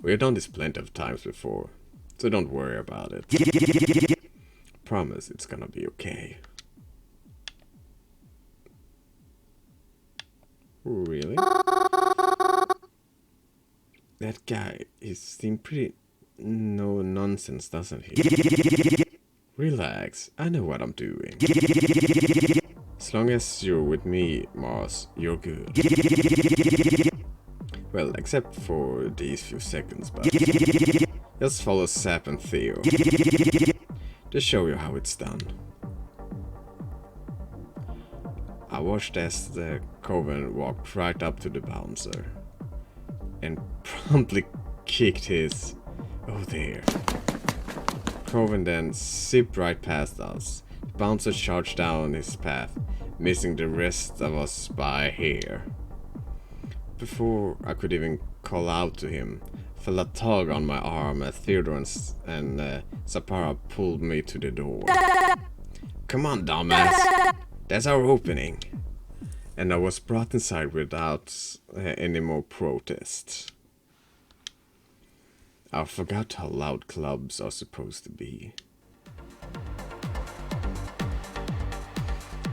We've done this plenty of times before, so don't worry about it. Promise it's gonna be okay. Really? That guy, he seemed pretty no nonsense, doesn't he? Relax, I know what I'm doing. As long as you're with me, Mars, you're good. Well, except for these few seconds, but just follow Sap and Theo. To show you how it's done. I watched as the Coven walked right up to the bouncer and promptly kicked his... Oh there. Coven then zipped right past us. The bouncer charged down his path, missing the rest of us by a hair. Before I could even call out to him, I felt a tug on my arm as Theodore and Sapara pulled me to the door. Come on, dumbass! That's our opening! And I was brought inside without any more protests. I forgot how loud clubs are supposed to be.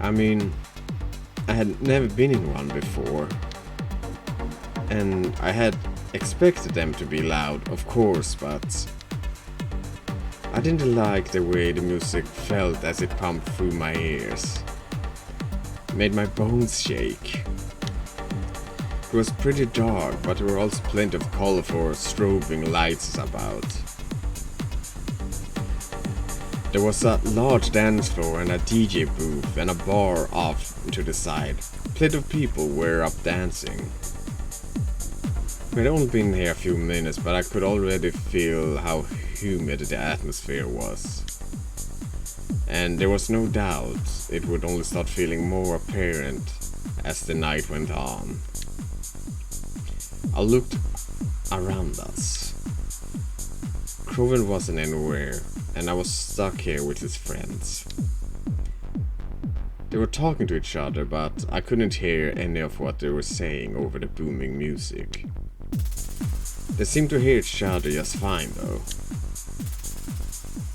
I mean, I had never been in one before. And I had expected them to be loud, of course, but I didn't like the way the music felt as it pumped through my ears. It made my bones shake. It was pretty dark, but there were also plenty of colorful strobing lights about. There was a large dance floor and a DJ booth and a bar off to the side. Plenty of people were up dancing. We had only been here a few minutes, but I could already feel how humid the atmosphere was. And there was no doubt it would only start feeling more apparent as the night went on. I looked around us. Croven wasn't anywhere, and I was stuck here with his friends. They were talking to each other, but I couldn't hear any of what they were saying over the booming music. They seemed to hear each other just fine though.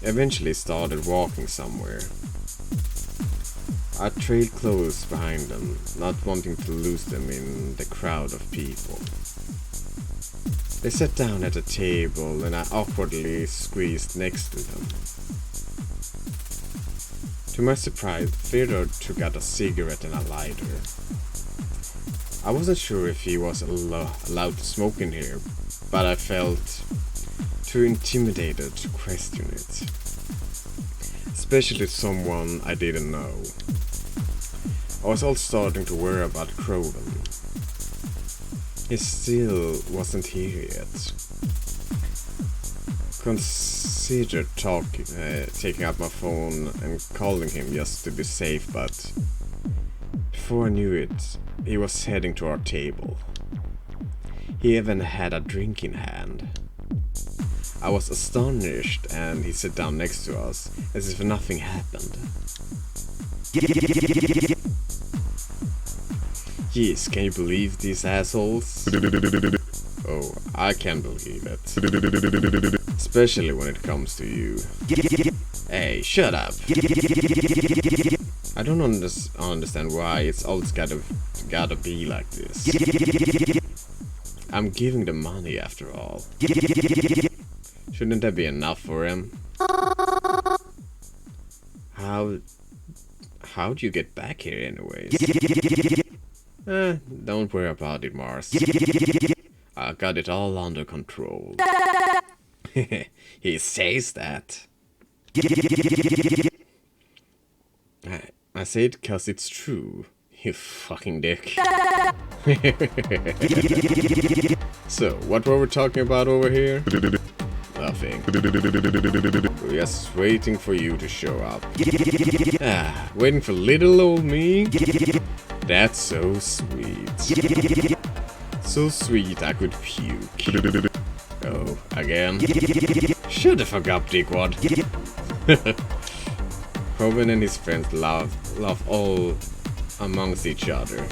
Eventually started walking somewhere. I trailed close behind them, not wanting to lose them in the crowd of people. They sat down at a table and I awkwardly squeezed next to them. To my surprise, Theodore took out a cigarette and a lighter. I wasn't sure if he was allowed to smoke in here, but I felt too intimidated to question it. Especially someone I didn't know. I was also starting to worry about Croven. He still wasn't here yet. Considered taking out my phone and calling him just to be safe, but before I knew it, he was heading to our table. He even had a drink in hand. I was astonished and he sat down next to us as if nothing happened. Jeez, can you believe these assholes? Oh, I can believe it. Especially when it comes to you. Hey, shut up. I don't understand why it's always gotta be like this. I'm giving them money after all. Shouldn't that be enough for him? How'd you get back here anyways? Don't worry about it, Mars. I got it all under control. He says that. I say it because it's true. You fucking dick. So, what were we talking about over here? Nothing. We're just waiting for you to show up. Waiting for little old me? That's so sweet. So sweet I could puke. Oh, again? Shut the fuck up, dickwad. Coven and his friends laugh all amongst each other.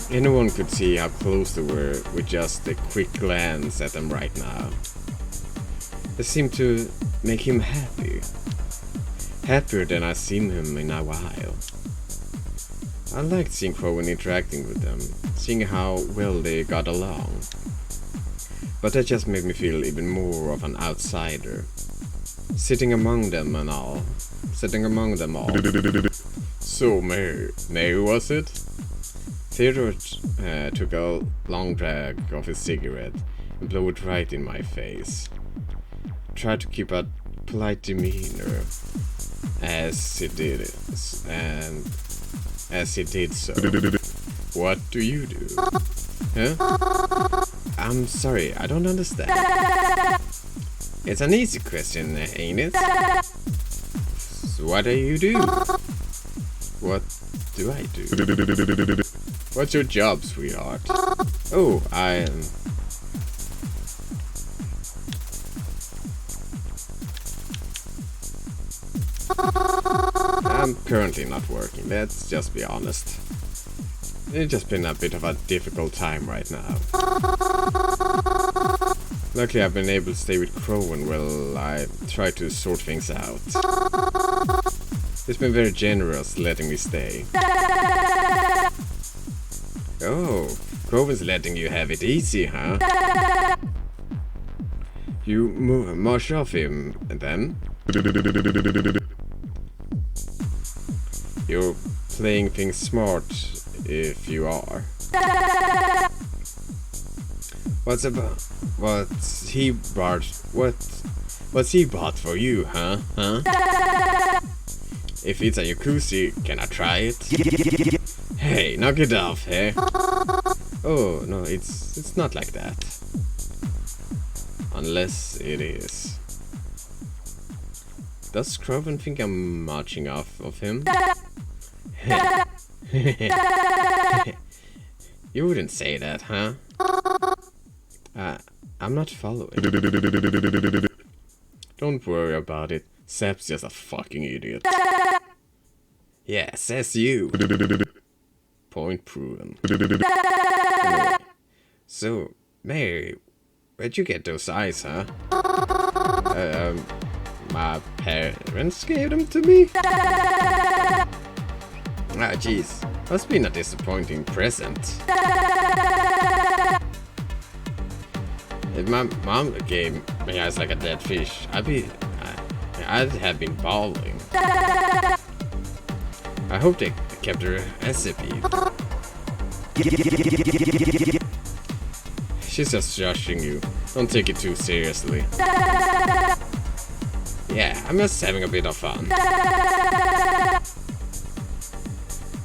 Anyone could see how close they were with just a quick glance at them right now. It seemed to make him happy. Happier than I've seen him in a while. I liked seeing Coven interacting with them, seeing how well they got along. But that just made me feel even more of an outsider. Sitting among them all. So, Mary was it? Theodore took a long drag of his cigarette and blew it right in my face. Tried to keep a polite demeanor as he did it, and as he did so. What do you do? Huh? I'm sorry, I don't understand. It's an easy question, ain't it? So what do you do? What do I do? What's your job, sweetheart? Oh, I'm currently not working, let's just be honest. It's just been a bit of a difficult time right now. Luckily I've been able to stay with Crowan while I try to sort things out. He's been very generous letting me stay. Oh, Crowan's letting you have it easy, huh? You march off him, then? You're playing things smart, if you are. What's he bought for you, huh? If it's a jacuzzi, can I try it? Hey, knock it off, eh? Oh, no, it's not like that. Unless it is. Does Crowan think I'm marching off of him? You wouldn't say that, huh? I'm not following. Don't worry about it. Sep's just a fucking idiot. Yeah, says you. Point proven. Anyway, so, Mary, where'd you get those eyes, huh? My parents gave them to me? Ah, jeez. Must been a disappointing present. If my mom gave me eyes like a dead fish, I'd have been bawling. I hope they kept the recipe. She's just joshing you. Don't take it too seriously. Yeah, I'm just having a bit of fun.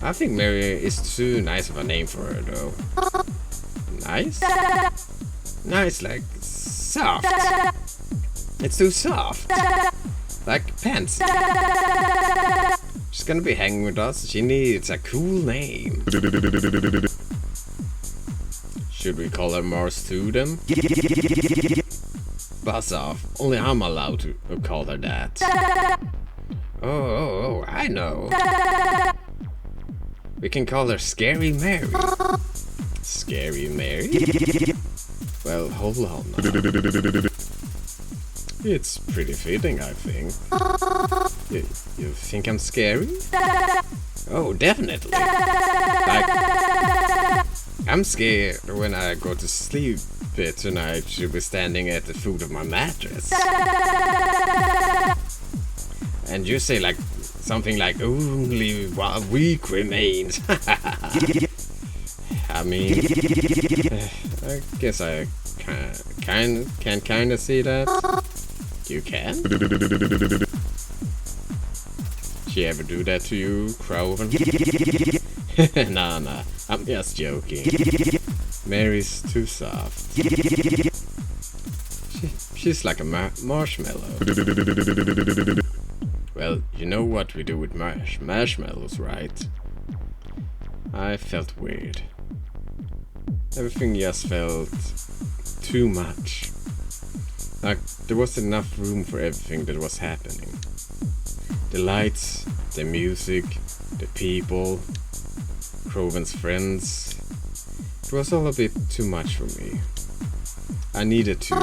I think Mary is too nice of a name for her, though. Nice? Nice, like soft. It's too soft. Like pants. She's gonna be hanging with us. She needs a cool name. Should we call her Mars to them? Buzz off. Only I'm allowed to call her that. Oh, I know. We can call her Scary Mary. Scary Mary? Well, hold on now. It's pretty fitting, I think. You think I'm scary? Oh, definitely. Like, I'm scared when I go to sleep tonight. She'll be standing at the foot of my mattress. And you say like something like only 1 week remains. I mean, I guess I can kinda see that. You can? She ever do that to you, Crowen? Nah, I'm just joking. Mary's too soft. She's like a marshmallow. Well, you know what we do with marshmallows, right? I felt weird. Everything just felt too much. Like, there wasn't enough room for everything that was happening. The lights, the music, the people, Crowen's friends. It was all a bit too much for me. I needed to...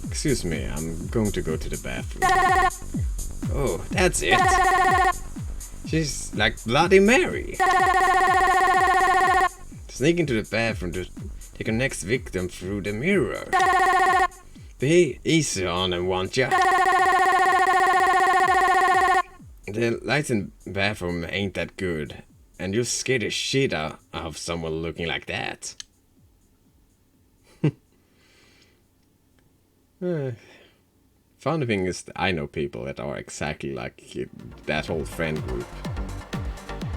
Excuse me, I'm going to go to the bathroom. Oh, that's it. She's like Bloody Mary. Sneak into the bathroom to take her next victim through the mirror. Be easy on him, won't ya? The lights in the bathroom ain't that good, and you'll scare the shit out of someone looking like that. Funny thing is, I know people that are exactly like that whole friend group.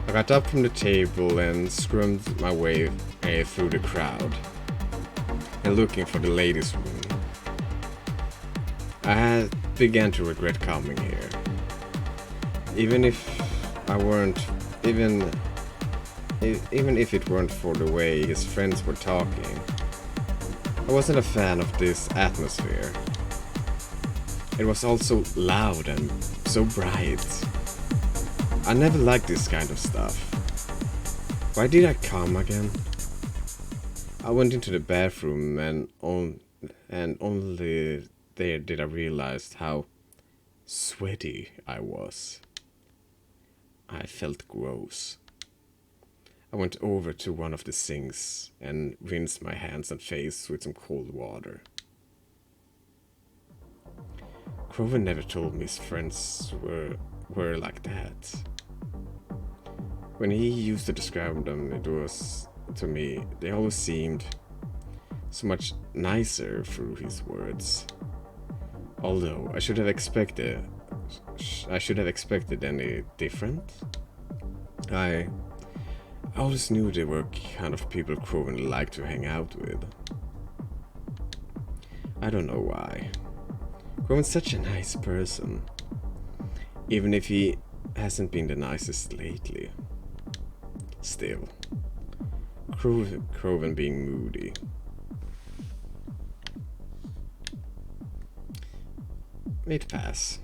I got up from the table and scrummed my way through the crowd, and looking for the ladies' room. I began to regret coming here. Even if if it weren't for the way his friends were talking, I wasn't a fan of this atmosphere. It was all so loud and so bright. I never liked this kind of stuff. Why did I come again? I went into the bathroom and only there did I realize how sweaty I was. I felt gross. I went over to one of the sinks and rinsed my hands and face with some cold water. Crowen never told me his friends were like that. When he used to describe them, it was, to me, they always seemed so much nicer through his words. Although I should have expected any different. I always knew they were kind of people Crowen liked to hang out with. I don't know why. Crowen's such a nice person, even if he hasn't been the nicest lately. Still, Crowen being moody. It pass.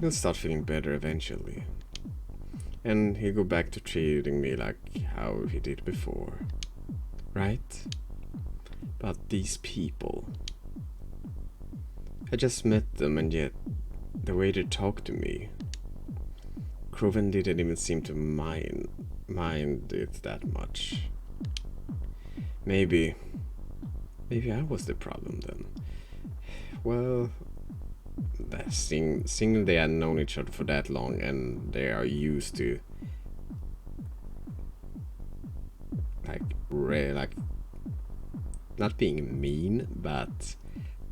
He'll start feeling better eventually. And he'll go back to treating me like how he did before. Right? But these people... I just met them, and yet the way they talked to me... Crowen didn't even seem to mind it that much. Maybe I was the problem then. Well, seeing they had known each other for that long and they are used to like not being mean, but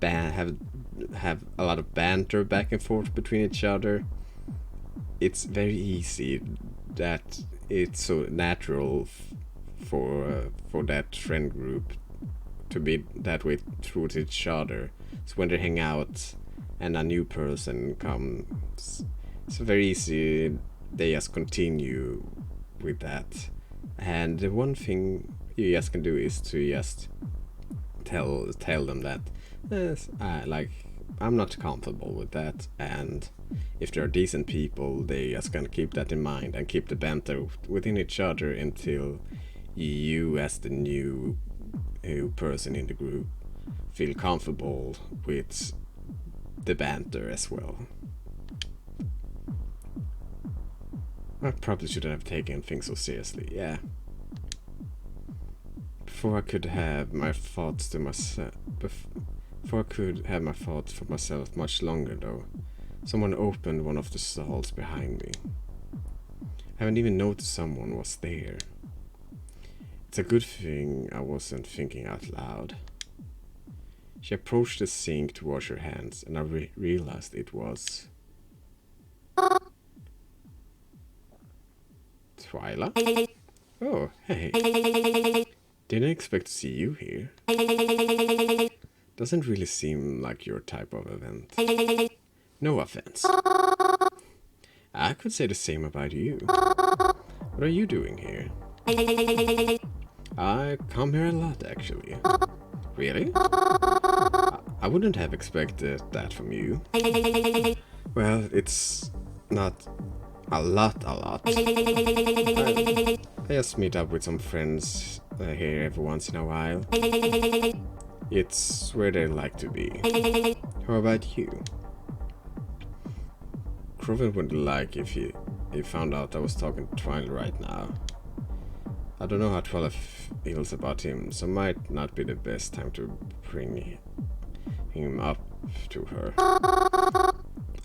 have a lot of banter back and forth between each other. It's very easy that it's so natural for that friend group to be that way towards each other. So when they hang out and a new person comes, it's very easy they just continue with that. And the one thing you just can do is to just tell them that I'm not comfortable with that, and if they're decent people, they just gonna keep that in mind and keep the banter within each other until you, as the new person in the group, feel comfortable with the banter as well. I probably shouldn't have taken things so seriously, yeah. Before I could have my thoughts for myself much longer though, someone opened one of the stalls behind me. I haven't even noticed someone was there. It's a good thing I wasn't thinking out loud. She approached the sink to wash her hands, and I realized it was Twyla? Oh, hey. Didn't expect to see you here. Doesn't really seem like your type of event. No offense. I could say the same about you. What are you doing here? I come here a lot, actually. Really? I wouldn't have expected that from you. Well, it's not a lot. I just meet up with some friends here every once in a while. It's where they like to be. How about you? Croven would like if he found out I was talking to Twilight right now. I don't know how Twilight feels about him, so might not be the best time to bring him up to her.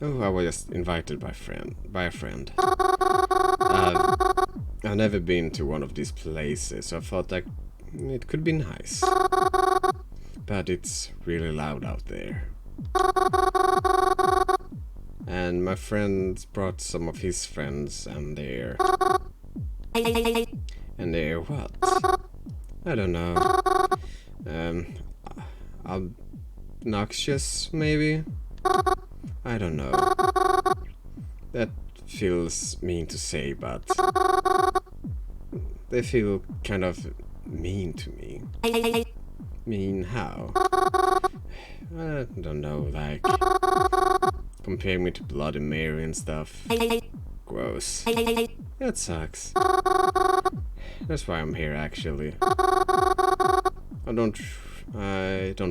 Oh, I was just invited by a friend. I've never been to one of these places, so I thought that it could be nice. But it's really loud out there. And my friend brought some of his friends, and they're what? I don't know. Obnoxious, maybe? I don't know. That feels mean to say, but they feel kind of mean to me. Mean how? I don't know, like compare me to Bloody Mary and stuff. Gross. That sucks. That's why I'm here, actually. I don't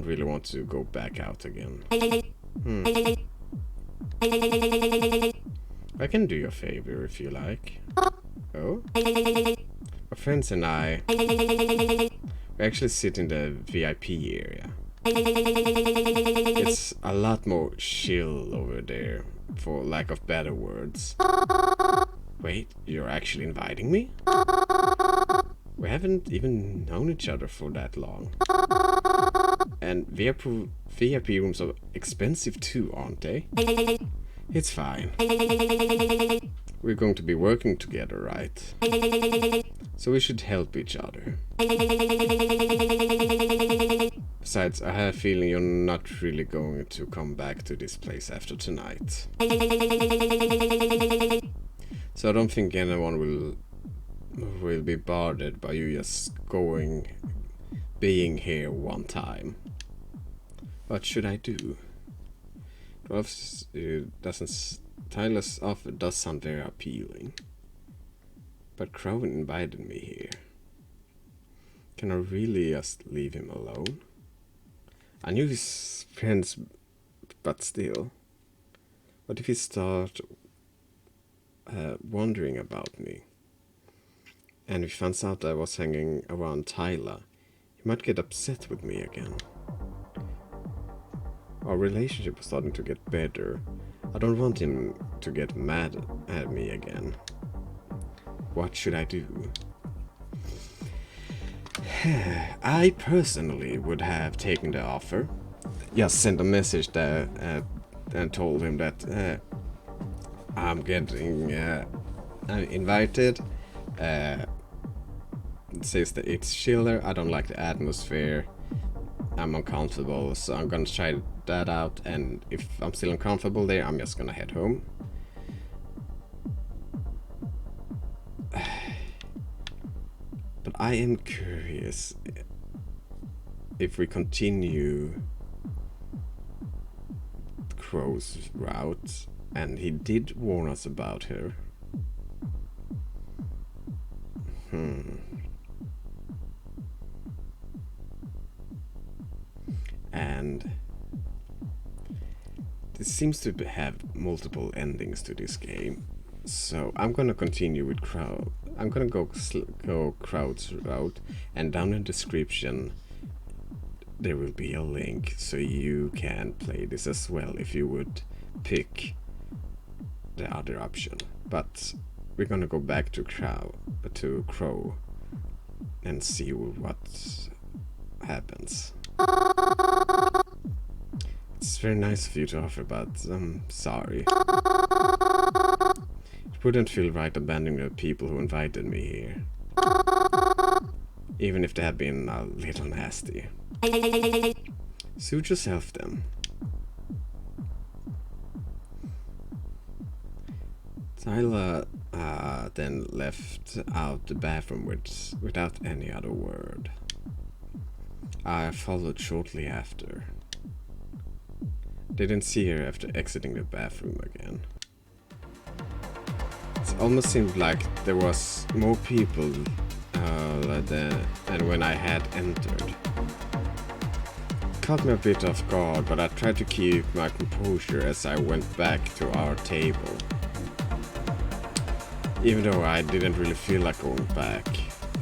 really want to go back out again. I can do you a favor if you like. Oh? My friends and I, we actually sit in the VIP area. It's a lot more chill over there, for lack of better words. Wait, you're actually inviting me? We haven't even known each other for that long. And VIP rooms are expensive too, aren't they? It's fine. We're going to be working together, right? So we should help each other. Besides, I have a feeling you're not really going to come back to this place after tonight. So I don't think anyone will be bothered by you just being here one time. What should I do? Tyler's offer does sound very appealing. But Crowen invited me here. Can I really just leave him alone? I knew his friends, but still. What if he starts wondering about me? And if he finds out I was hanging around Tyler, he might get upset with me again. Our relationship was starting to get better. I don't want him to get mad at me again. What should I do? I personally would have taken the offer. Just sent a message there and told him that I'm getting invited. It says that it's chiller. I don't like the atmosphere. I'm uncomfortable, so I'm gonna try that out. And if I'm still uncomfortable there, I'm just gonna head home. But I am curious if we continue Crow's route, and he did warn us about her. And this seems to have multiple endings to this game. So I'm gonna continue with Crowd. I'm gonna go Crowd's route, and down in the description there will be a link so you can play this as well if you would pick the other option. But we're gonna go back to Crow and see what happens. It's very nice of you to offer, but I'm sorry. It wouldn't feel right abandoning the people who invited me here. Even if they have been a little nasty. Suit yourself then. Tyler then left out the bathroom without any other word. I followed shortly after. Didn't see her after exiting the bathroom again. It almost seemed like there was more people than when I had entered. It caught me a bit off guard, but I tried to keep my composure as I went back to our table. Even though I didn't really feel like going back,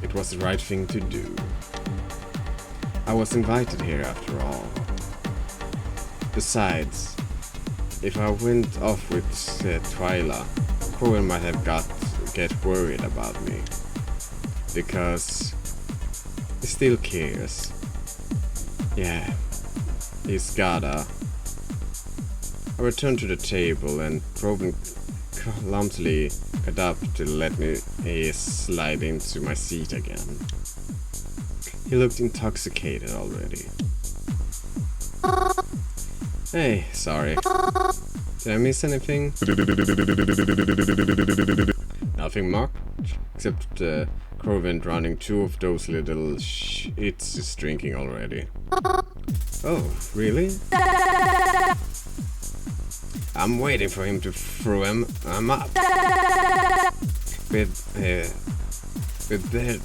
it was the right thing to do. I was invited here after all. Besides, if I went off with Twyla, Cohen might have get worried about me. Because he still cares. Yeah, he's gotta. I returned to the table and Cohen clumsily got up to let me slide into my seat again. He looked intoxicated already. Hey, sorry. Did I miss anything? Nothing much, except Corvin running 2 of those little shits is drinking already. Oh, really? I'm waiting for him to throw him up. With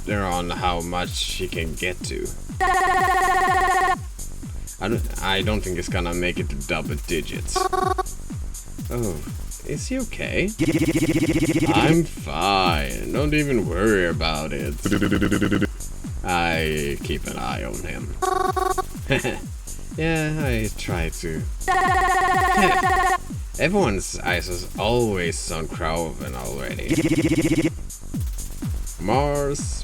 there on how much he can get to. I don't think it's gonna make it to double digits. Oh, is he okay? I'm fine. Don't even worry about it. I keep an eye on him. Yeah, I try to. Everyone's eyes is always on Crowven already. Mars.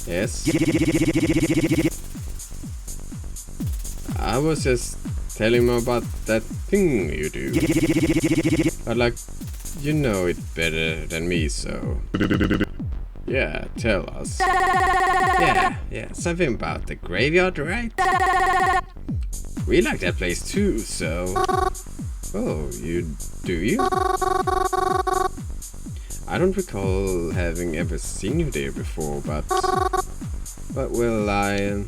Yes? I was just telling him about that thing you do. But like, you know it better than me, so... Yeah, tell us. Yeah, something about the graveyard, right? We like that place too, so... Oh, do you? I don't recall having ever seen you there before, but well, I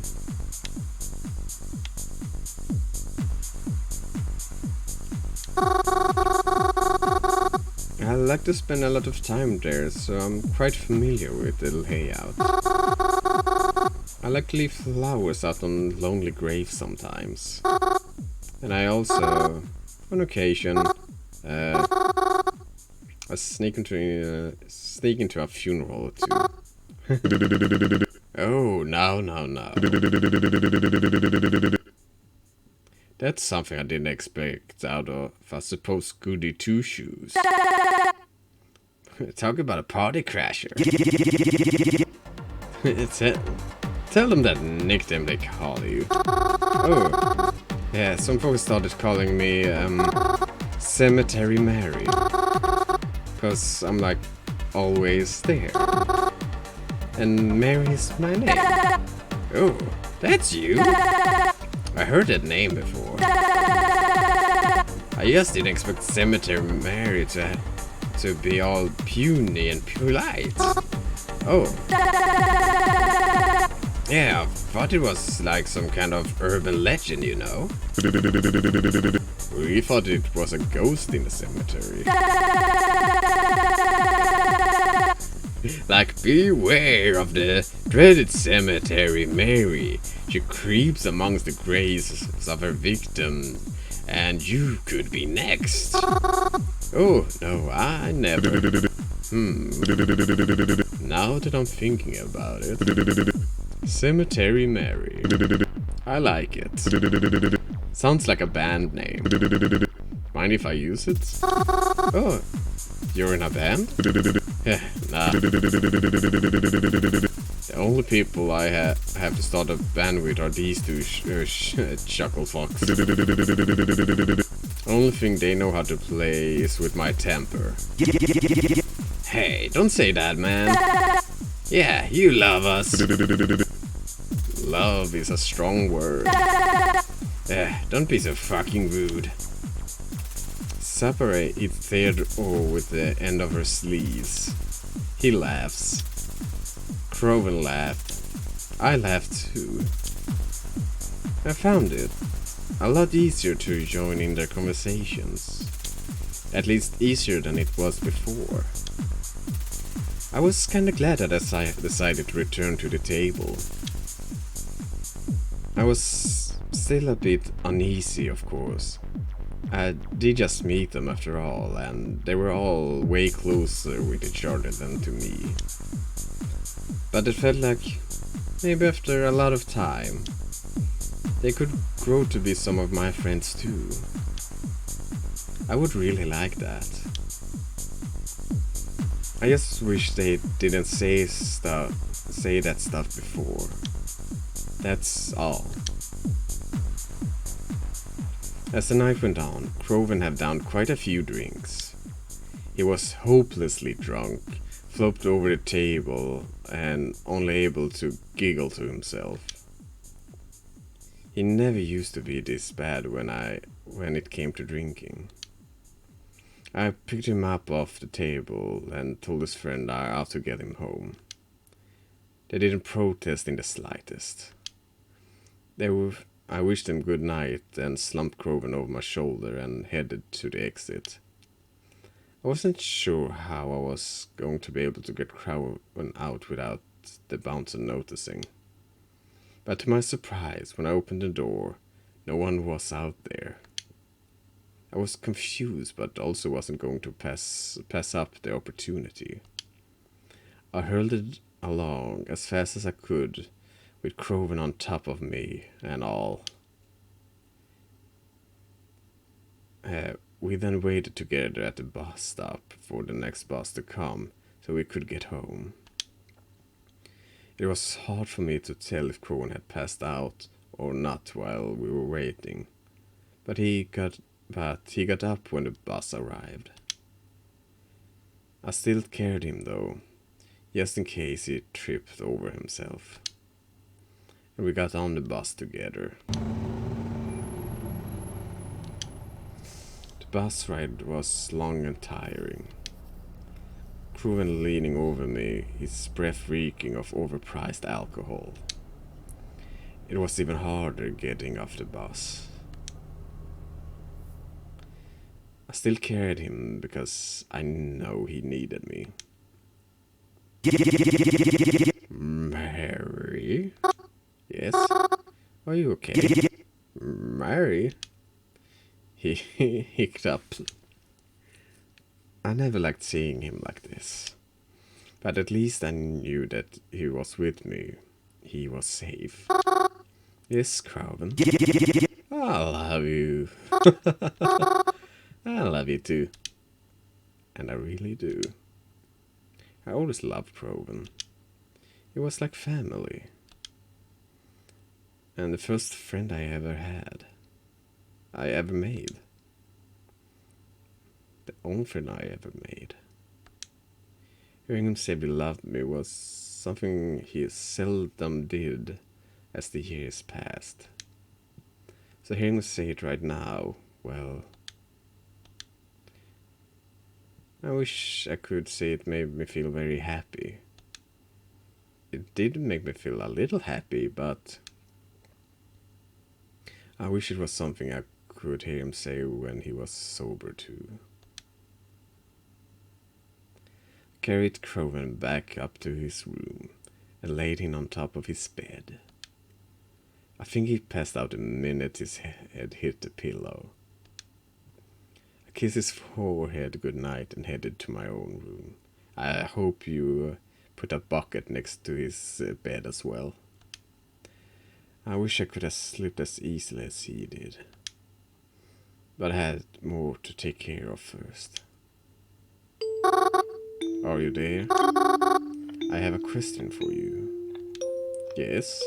like to spend a lot of time there, so I'm quite familiar with the layout. I like to leave flowers out on lonely graves sometimes. And I also, on occasion, I sneak into a funeral or two. Oh, no. That's something I didn't expect out of a supposed goody two-shoes. Talk about a party crasher. Tell them that nickname they call you. Oh, yeah, some folks started calling me, Cemetery Mary. Because I'm like, always there. And Mary's my name. Oh, that's you? I heard that name before. I just didn't expect Cemetery Mary to be all puny and polite. Oh. Yeah, I thought it was like some kind of urban legend, you know. We thought it was a ghost in the cemetery. Like, beware of the dreaded Cemetery Mary. She creeps amongst the graves of her victim, and you could be next. Oh, no, I never. Now that I'm thinking about it. Cemetery Mary. I like it. Sounds like a band name. Mind if I use it? Oh, you're in a band? Yeah, nah. The only people I have to start a band with are these two chuckle fucks. Only thing they know how to play is with my temper. Hey, don't say that, man. Yeah, you love us. Love is a strong word. Don't be so fucking rude. Sapere eats Theodore with the end of her sleeves. He laughs. Croven laughed. I laughed too. I found it a lot easier to join in their conversations. At least easier than it was before. I was kinda glad that I decided to return to the table. I was still a bit uneasy, of course. I did just meet them after all, and they were all way closer with each other than to me. But it felt like maybe after a lot of time, they could grow to be some of my friends too. I would really like that. I just wish they didn't say that stuff before. That's all. As the night went on, Croven had downed quite a few drinks. He was hopelessly drunk, flopped over the table, and only able to giggle to himself. He never used to be this bad when it came to drinking. I picked him up off the table and told his friend I ought to get him home. They didn't protest in the slightest. I wished them good night and slumped Croven over my shoulder and headed to the exit. I wasn't sure how I was going to be able to get Croven out without the bouncer noticing. But to my surprise, when I opened the door, no one was out there. I was confused, but also wasn't going to pass up the opportunity. I hurled along as fast as I could, with Croven on top of me and all. We then waited together at the bus stop for the next bus to come, so we could get home. It was hard for me to tell if Croven had passed out or not while we were waiting, but he got up when the bus arrived. I still carried him though, just in case he tripped over himself. And we got on the bus together. The bus ride was long and tiring. Croven leaning over me, his breath reeking of overpriced alcohol. It was even harder getting off the bus. I still carried him because I know he needed me. Mary? Yes? Are you okay? Mary? He hiccuped up. I never liked seeing him like this. But at least I knew that he was with me. He was safe. Yes, Croven. I love you. I love you too. And I really do. I always loved Croven. He was like family. And the first friend I ever had. I ever made. The only friend I ever made. Hearing him say he loved me was something he seldom did as the years passed. So hearing him say it right now, well, I wish I could say it made me feel very happy. It did make me feel a little happy, but I wish it was something I could hear him say when he was sober too. I carried Croven back up to his room and laid him on top of his bed. I think he passed out the minute his head hit the pillow. I kissed his forehead goodnight and headed to my own room. I hope you put a bucket next to his bed as well. I wish I could have slept as easily as he did. But I had more to take care of first. Are you there? I have a question for you. Yes?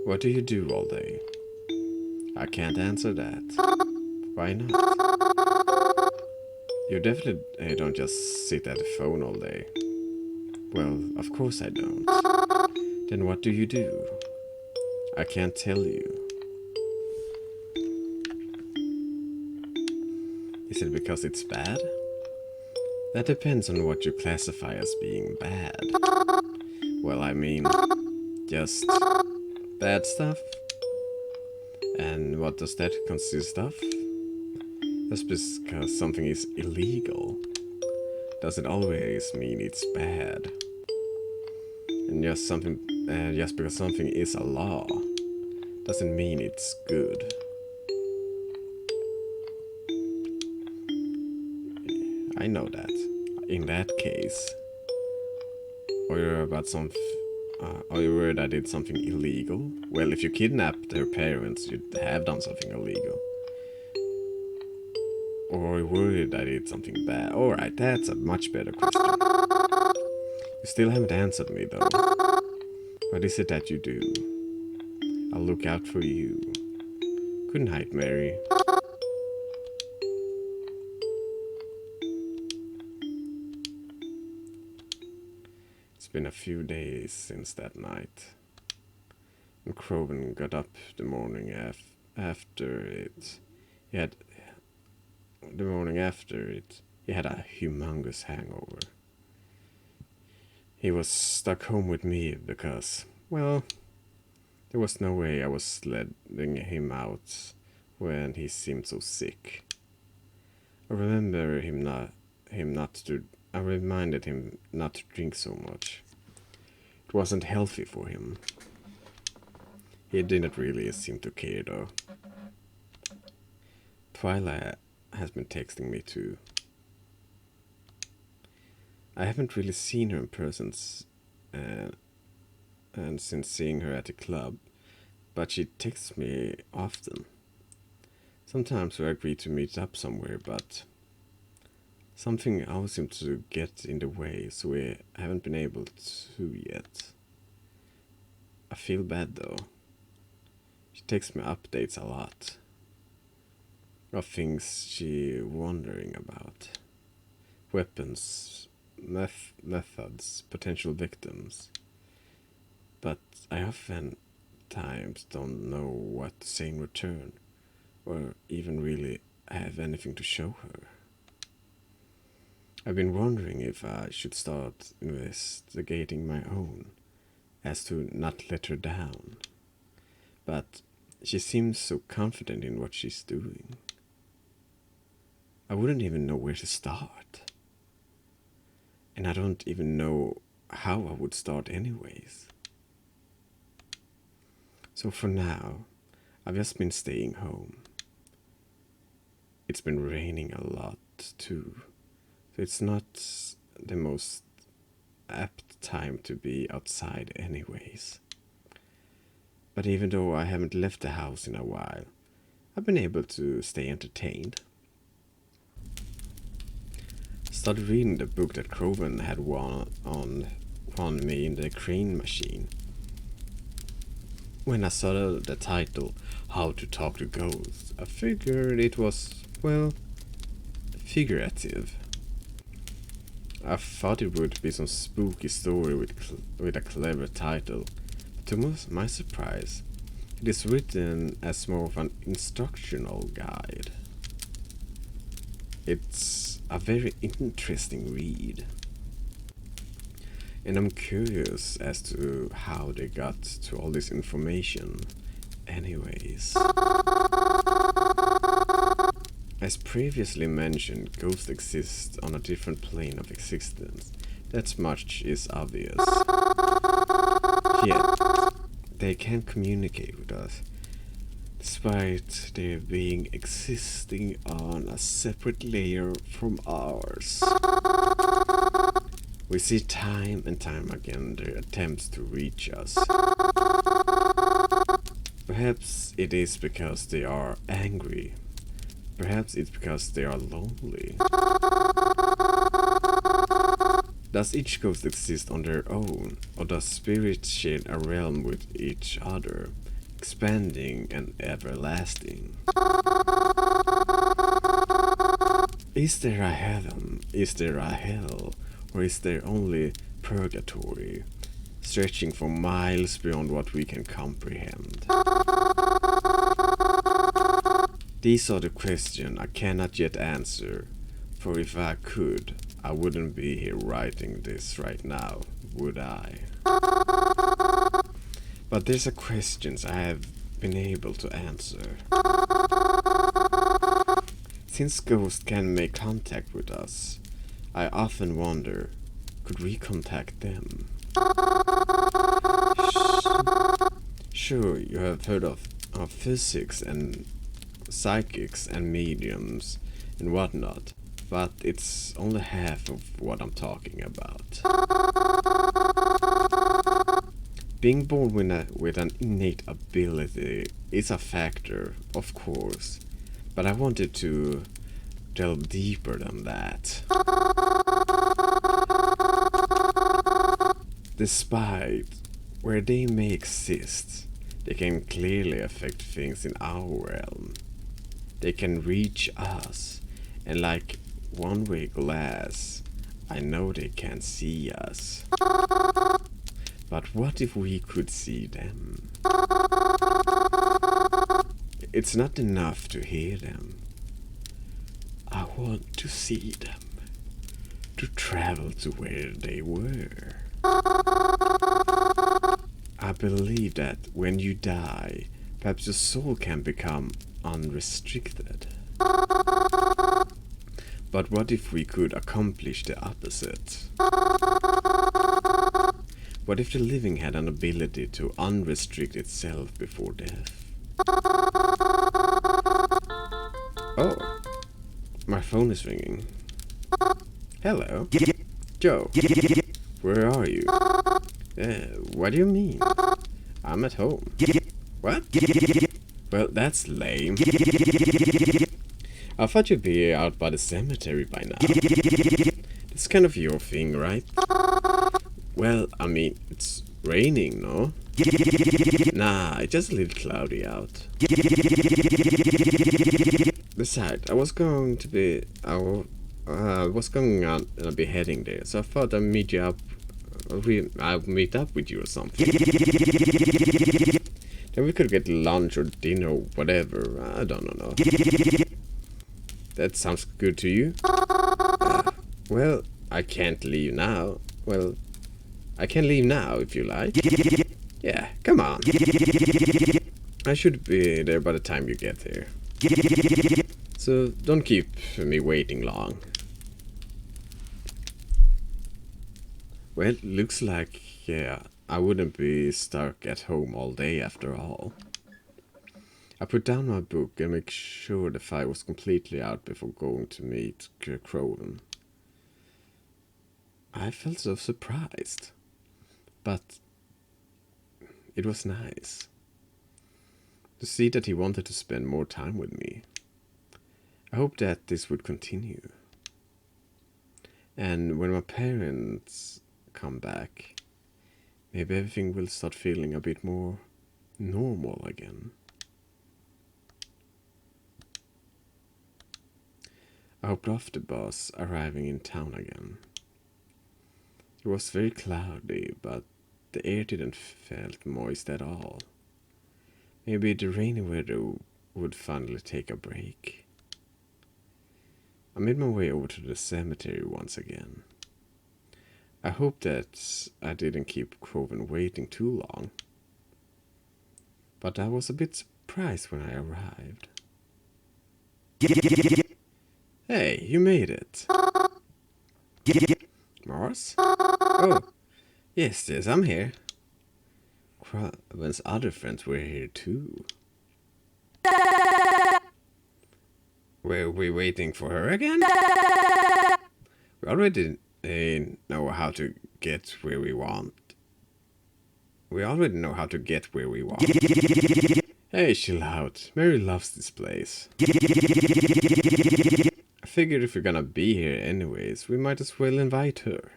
What do you do all day? I can't answer that. Why not? You definitely don't just sit at the phone all day. Well, of course I don't. Then what do you do? I can't tell you. Is it because it's bad? That depends on what you classify as being bad. Well, I mean, just bad stuff? And what does that consist of? Just because something is illegal doesn't always mean it's bad. And just because something is a law doesn't mean it's good. I know that. In that case, or you're worried I did something illegal? Well, if you kidnapped their parents, you'd have done something illegal. Or you're worried I did something bad? Alright, that's a much better question. You still haven't answered me though. What is it that you do? I'll look out for you. Good night, Mary. It's been a few days since that night. And Croven got up the morning after it. He had a humongous hangover. He was stuck home with me because, well, there was no way I was letting him out when he seemed so sick. I reminded him not to drink so much. It wasn't healthy for him. He didn't really seem to care though. Twyla has been texting me too. I haven't really seen her in person and since seeing her at the club, but she texts me often. Sometimes we agree to meet up somewhere, but something always seems to get in the way, so we haven't been able to yet. I feel bad though. She texts me updates a lot of things she's wondering about. Weapons, methods, potential victims. But I oftentimes don't know what to say in return, or even really have anything to show her. I've been wondering if I should start investigating my own, as to not let her down. But she seems so confident in what she's doing. I wouldn't even know where to start. And I don't even know how I would start anyways. So for now, I've just been staying home. It's been raining a lot too, so it's not the most apt time to be outside anyways. But even though I haven't left the house in a while, I've been able to stay entertained. Started reading the book that Croven had won me in the crane machine. When I saw the title, How to Talk to Ghosts, I figured it was, well, figurative. I thought it would be some spooky story with a clever title. To my surprise, it is written as more of an instructional guide. It's a very interesting read. And I'm curious as to how they got to all this information. Anyways. As previously mentioned, ghosts exist on a different plane of existence. That much is obvious. Yet, they can communicate with us, despite their being existing on a separate layer from ours. We see time and time again their attempts to reach us. Perhaps it is because they are angry. Perhaps it's because they are lonely. Does each ghost exist on their own, or does spirits share a realm with each other, expanding and everlasting? Is there a heaven? Is there a hell? Or is there only purgatory, stretching for miles beyond what we can comprehend? These are the questions I cannot yet answer, for if I could, I wouldn't be here writing this right now, would I? But there's a questions I have been able to answer. Since ghosts can make contact with us, I often wonder, could we contact them? Sure, you have heard of physics and psychics and mediums and whatnot, but it's only half of what I'm talking about. Being born with an innate ability is a factor, of course, but I wanted to delve deeper than that. Despite where they may exist, they can clearly affect things in our realm. They can reach us, and like one-way glass, I know they can't see us. But what if we could see them? It's not enough to hear them. I want to see them, to travel to where they were. I believe that when you die, perhaps your soul can become unrestricted. But what if we could accomplish the opposite? What if the living had an ability to unrestrict itself before death? Oh, my phone is ringing. Hello? Joe, where are you? What do you mean? I'm at home. What? Well, that's lame. I thought you'd be out by the cemetery by now. It's kind of your thing, right? Well, I mean, it's raining, no? Nah, it's just a little cloudy out. Besides, I was going to be heading there, so I thought I'd meet you up. I'll meet up with you or something. Then we could get lunch or dinner or whatever. I don't know. That sounds good to you? Well, I can't leave now. Well, I can leave now if you like. Yeah, come on. I should be there by the time you get there. So don't keep me waiting long. Well, looks like, yeah, I wouldn't be stuck at home all day after all. I put down my book and make sure the fire was completely out before going to meet Croven. I felt so surprised, but it was nice to see that he wanted to spend more time with me. I hope that this would continue. And when my parents come back, maybe everything will start feeling a bit more normal again. I hoped off the bus arriving in town again. It was very cloudy, but the air didn't feel moist at all. Maybe the rainy weather would finally take a break. I made my way over to the cemetery once again. I hope that I didn't keep Croven waiting too long. But I was a bit surprised when I arrived. Hey, you made it. Mars? Oh, yes, I'm here. Croven's other friends were here too. Were we waiting for her again? We already know how to get where we want. We already know how to get where we want. Hey, chill out. Mary loves this place. I figured if we're gonna be here anyways, we might as well invite her.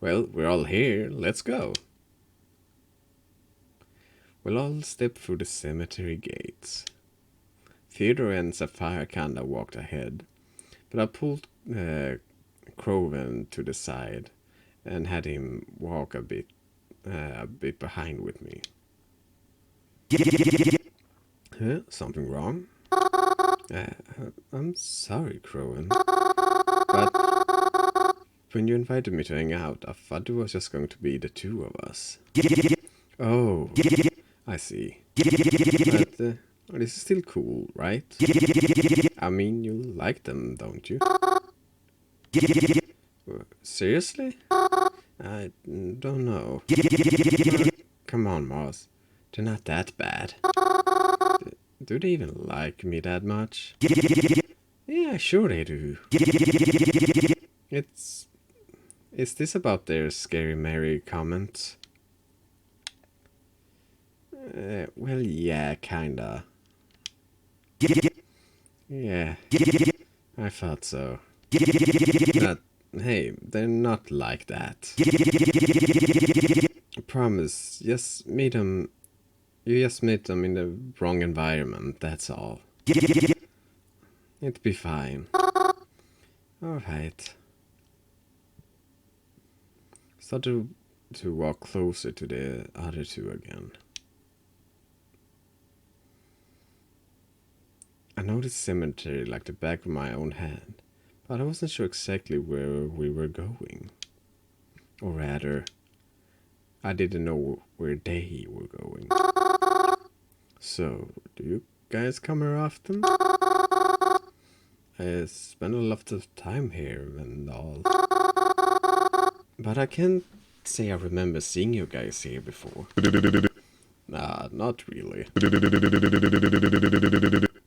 Well, we're all here. Let's go. We'll all step through the cemetery gates. Theodore and Sapphire kinda walked ahead, but I pulled Croven to the side and had him walk a bit behind with me. Something wrong? I'm sorry, Crowen. But when you invited me to hang out, I thought it was just going to be the two of us. Oh, I see. But this is still cool, right? I mean, you like them, don't you? Seriously? I don't know. Come on, Mars. They're not that bad. Do they even like me that much? Yeah, sure they do. Is this about their Scary Mary comment? Well, yeah, kinda. Yeah, I thought so. But, hey, they're not like that. I promise, just meet them. You just meet them in the wrong environment, that's all. It'd be fine. Alright. Started to walk closer to the other two again. I know the cemetery like the back of my own hand, but I wasn't sure exactly where we were going. Or rather, I didn't know where they were going. So, do you guys come here often? I spend a lot of time here and all. But I can't say I remember seeing you guys here before. Nah, not really.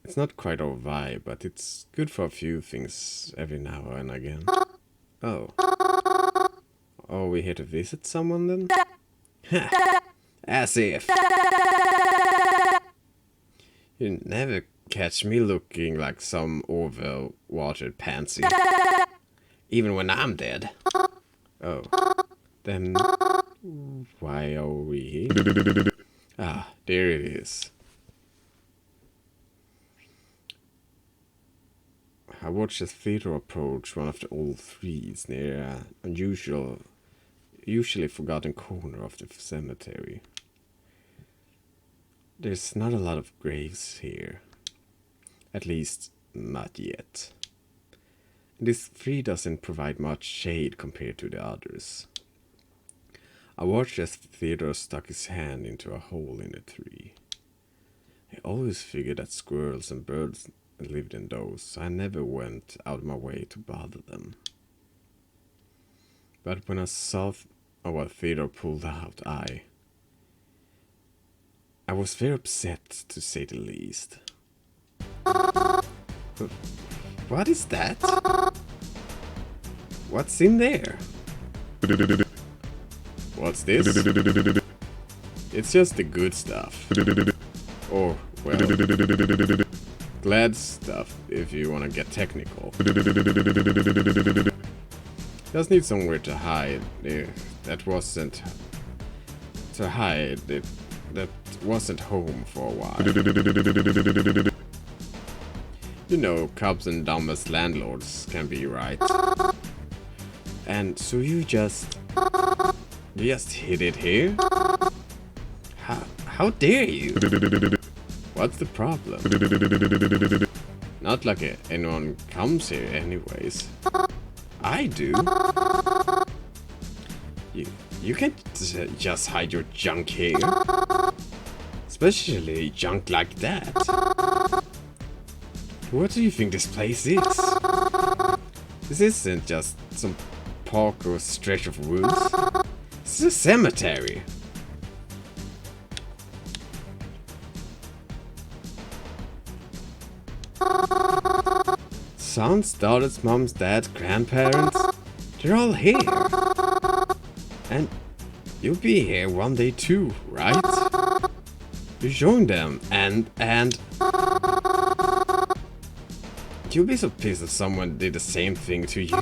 It's not quite our vibe, but it's good for a few things every now and again. Oh. Are we here to visit someone then? As if. You never catch me looking like some overwatered pansy. Even when I'm dead. Oh. Then why are we here? Ah, there it is. I watched as Theodore approach one of the old threes near an usually forgotten corner of the cemetery. There's not a lot of graves here. At least, not yet. This tree doesn't provide much shade compared to the others. I watched as Theodore stuck his hand into a hole in the tree. I always figured that squirrels and birds lived in those, so I never went out of my way to bother them. But when I saw what Theodore pulled out, I was very upset, to say the least. What is that? What's in there? What's this? It's just the good stuff. Or, well, glad stuff, if you want to get technical. Just need somewhere to hide. That wasn't... To hide. That wasn't home for a while. You know, cubs and dumbass landlords can be right. And so you just hid it here? How dare you? What's the problem? Not like anyone comes here anyways. I do. You can't just hide your junk here. Especially junk like that. What do you think this place is? This isn't just some park or stretch of woods. This is a cemetery. Sons, daughters, moms, dads, grandparents, they're all here. And you'll be here one day too, right? You join them and you'll be so pissed if someone did the same thing to you.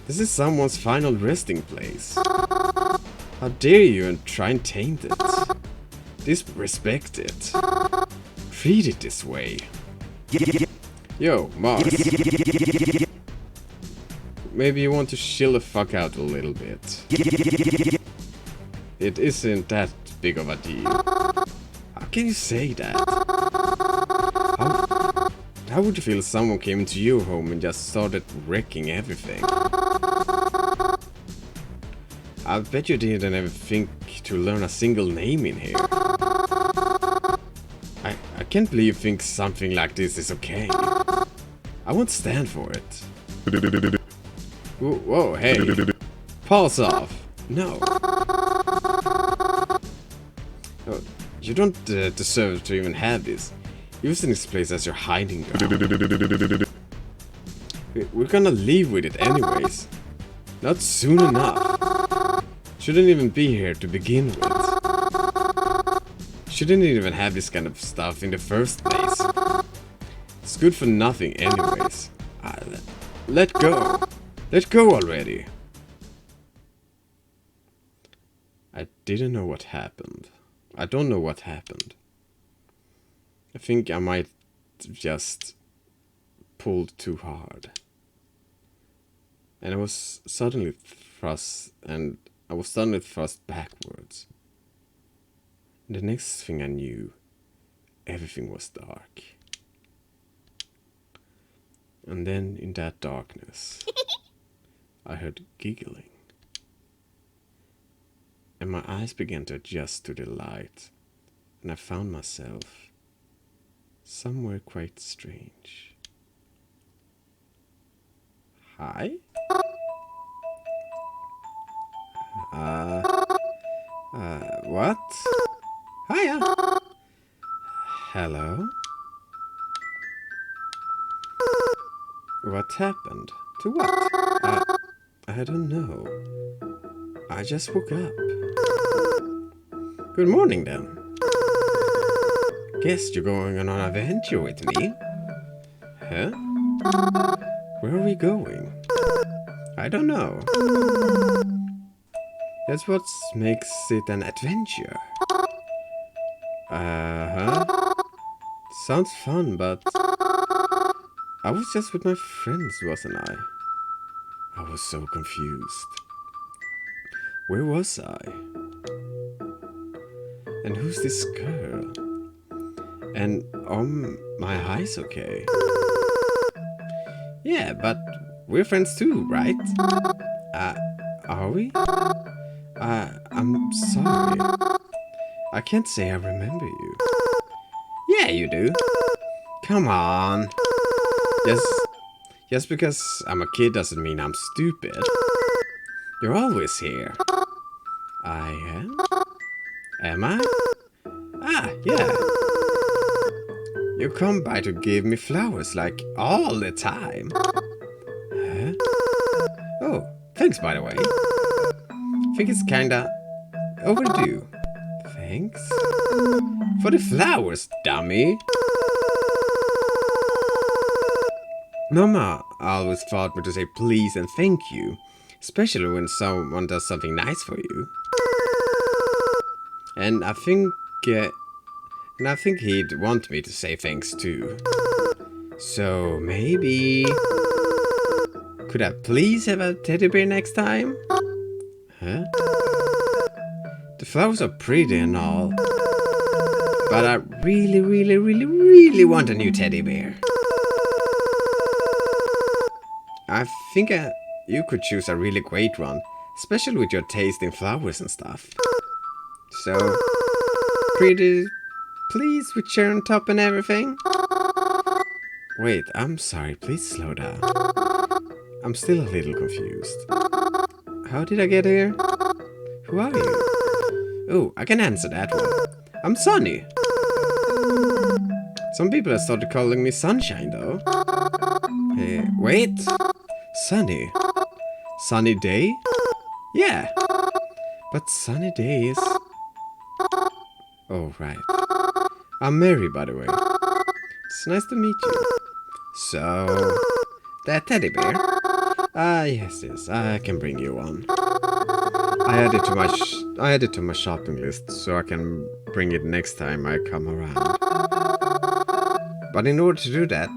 This is someone's final resting place. How dare you and try and taint it? Disrespect it. Treat it this way. Yo, Mars. Maybe you want to chill the fuck out a little bit. It isn't that big of a deal. How can you say that? How would you feel if someone came into your home and just started wrecking everything? I bet you didn't ever think to learn a single name in here. I can't believe you think something like this is okay. I won't stand for it. Whoa, hey. Pause off. No. Oh, you don't deserve to even have this. Using this place as your hiding ground. We're gonna leave with it anyways. Not soon enough. Shouldn't even be here to begin with. Shouldn't even have this kind of stuff in the first place. It's good for nothing anyways. Let go. Let go already. I didn't know what happened. I don't know what happened. I think I might just pulled too hard. And I was suddenly thrust backwards. And the next thing I knew, everything was dark. And then in that darkness, I heard giggling. And my eyes began to adjust to the light, and I found myself somewhere quite strange. Hi? What? Hiya! Hello? What happened? To what? I don't know. I just woke up. Good morning, then. Guess you're going on an adventure with me? Huh? Where are we going? I don't know. That's what makes it an adventure. Sounds fun, but I was just with my friends, wasn't I? I was so confused. Where was I? And who's this girl? And my eyes okay? Yeah, but we're friends too, right? Are we? I'm sorry. I can't say I remember you. Yeah, you do. Come on. Just because I'm a kid doesn't mean I'm stupid. You're always here. I am? Am I? Ah, yeah. You come by to give me flowers like all the time. Huh? Oh, thanks by the way. I think it's kinda overdue. Thanks? For the flowers, dummy. Mama always taught me to say please and thank you, especially when someone does something nice for you. And I think he'd want me to say thanks too. So maybe could I please have a teddy bear next time? Huh? The flowers are pretty and all, but I really, really, really, really want a new teddy bear. I think you could choose a really great one, especially with your taste in flowers and stuff. So, pretty please with cherry on top and everything? Wait, I'm sorry, please slow down. I'm still a little confused. How did I get here? Who are you? Oh, I can answer that one. I'm Sunny. Some people have started calling me Sunshine, though. Hey, wait. Sunny. Sunny day? Yeah. But sunny days... Oh, right. I'm Mary, by the way. It's nice to meet you. So... That teddy bear? Yes, I can bring you one. I add it to my shopping list so I can bring it next time I come around. But in order to do that,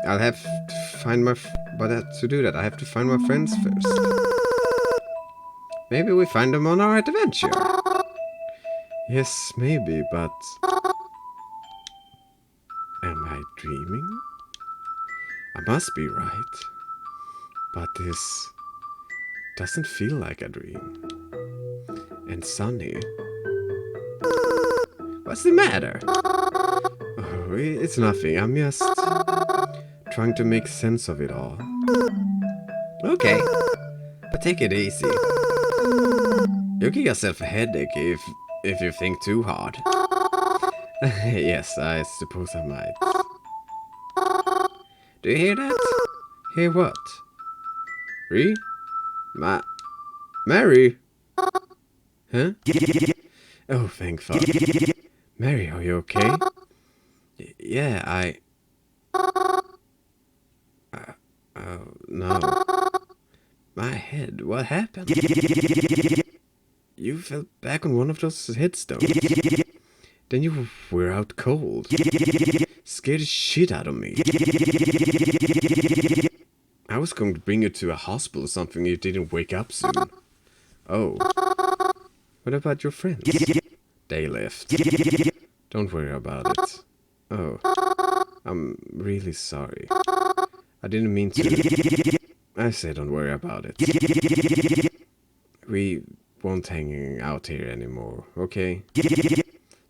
I'll have to find my. To do that, I have to find my friends first. Maybe we find them on our adventure. Yes, maybe, but am I dreaming? I must be right. But this doesn't feel like a dream. And Sunny, what's the matter? Oh, it's nothing. I'm just trying to make sense of it all. Okay, but take it easy. You'll give yourself a headache if you think too hard. Yes, I suppose I might. Do you hear that? Hear what? Ree? Mary? Huh? Oh, thank fuck. Mary, are you okay? Yeah, oh, no. My head, what happened? You fell back on one of those headstones. Then you were out cold. Scared the shit out of me. I was going to bring you to a hospital or something if you didn't wake up soon. Oh. What about your friends? They left. Don't worry about it. Oh. I'm really sorry. I didn't mean to. I said don't worry about it. We won't hang out here anymore, okay?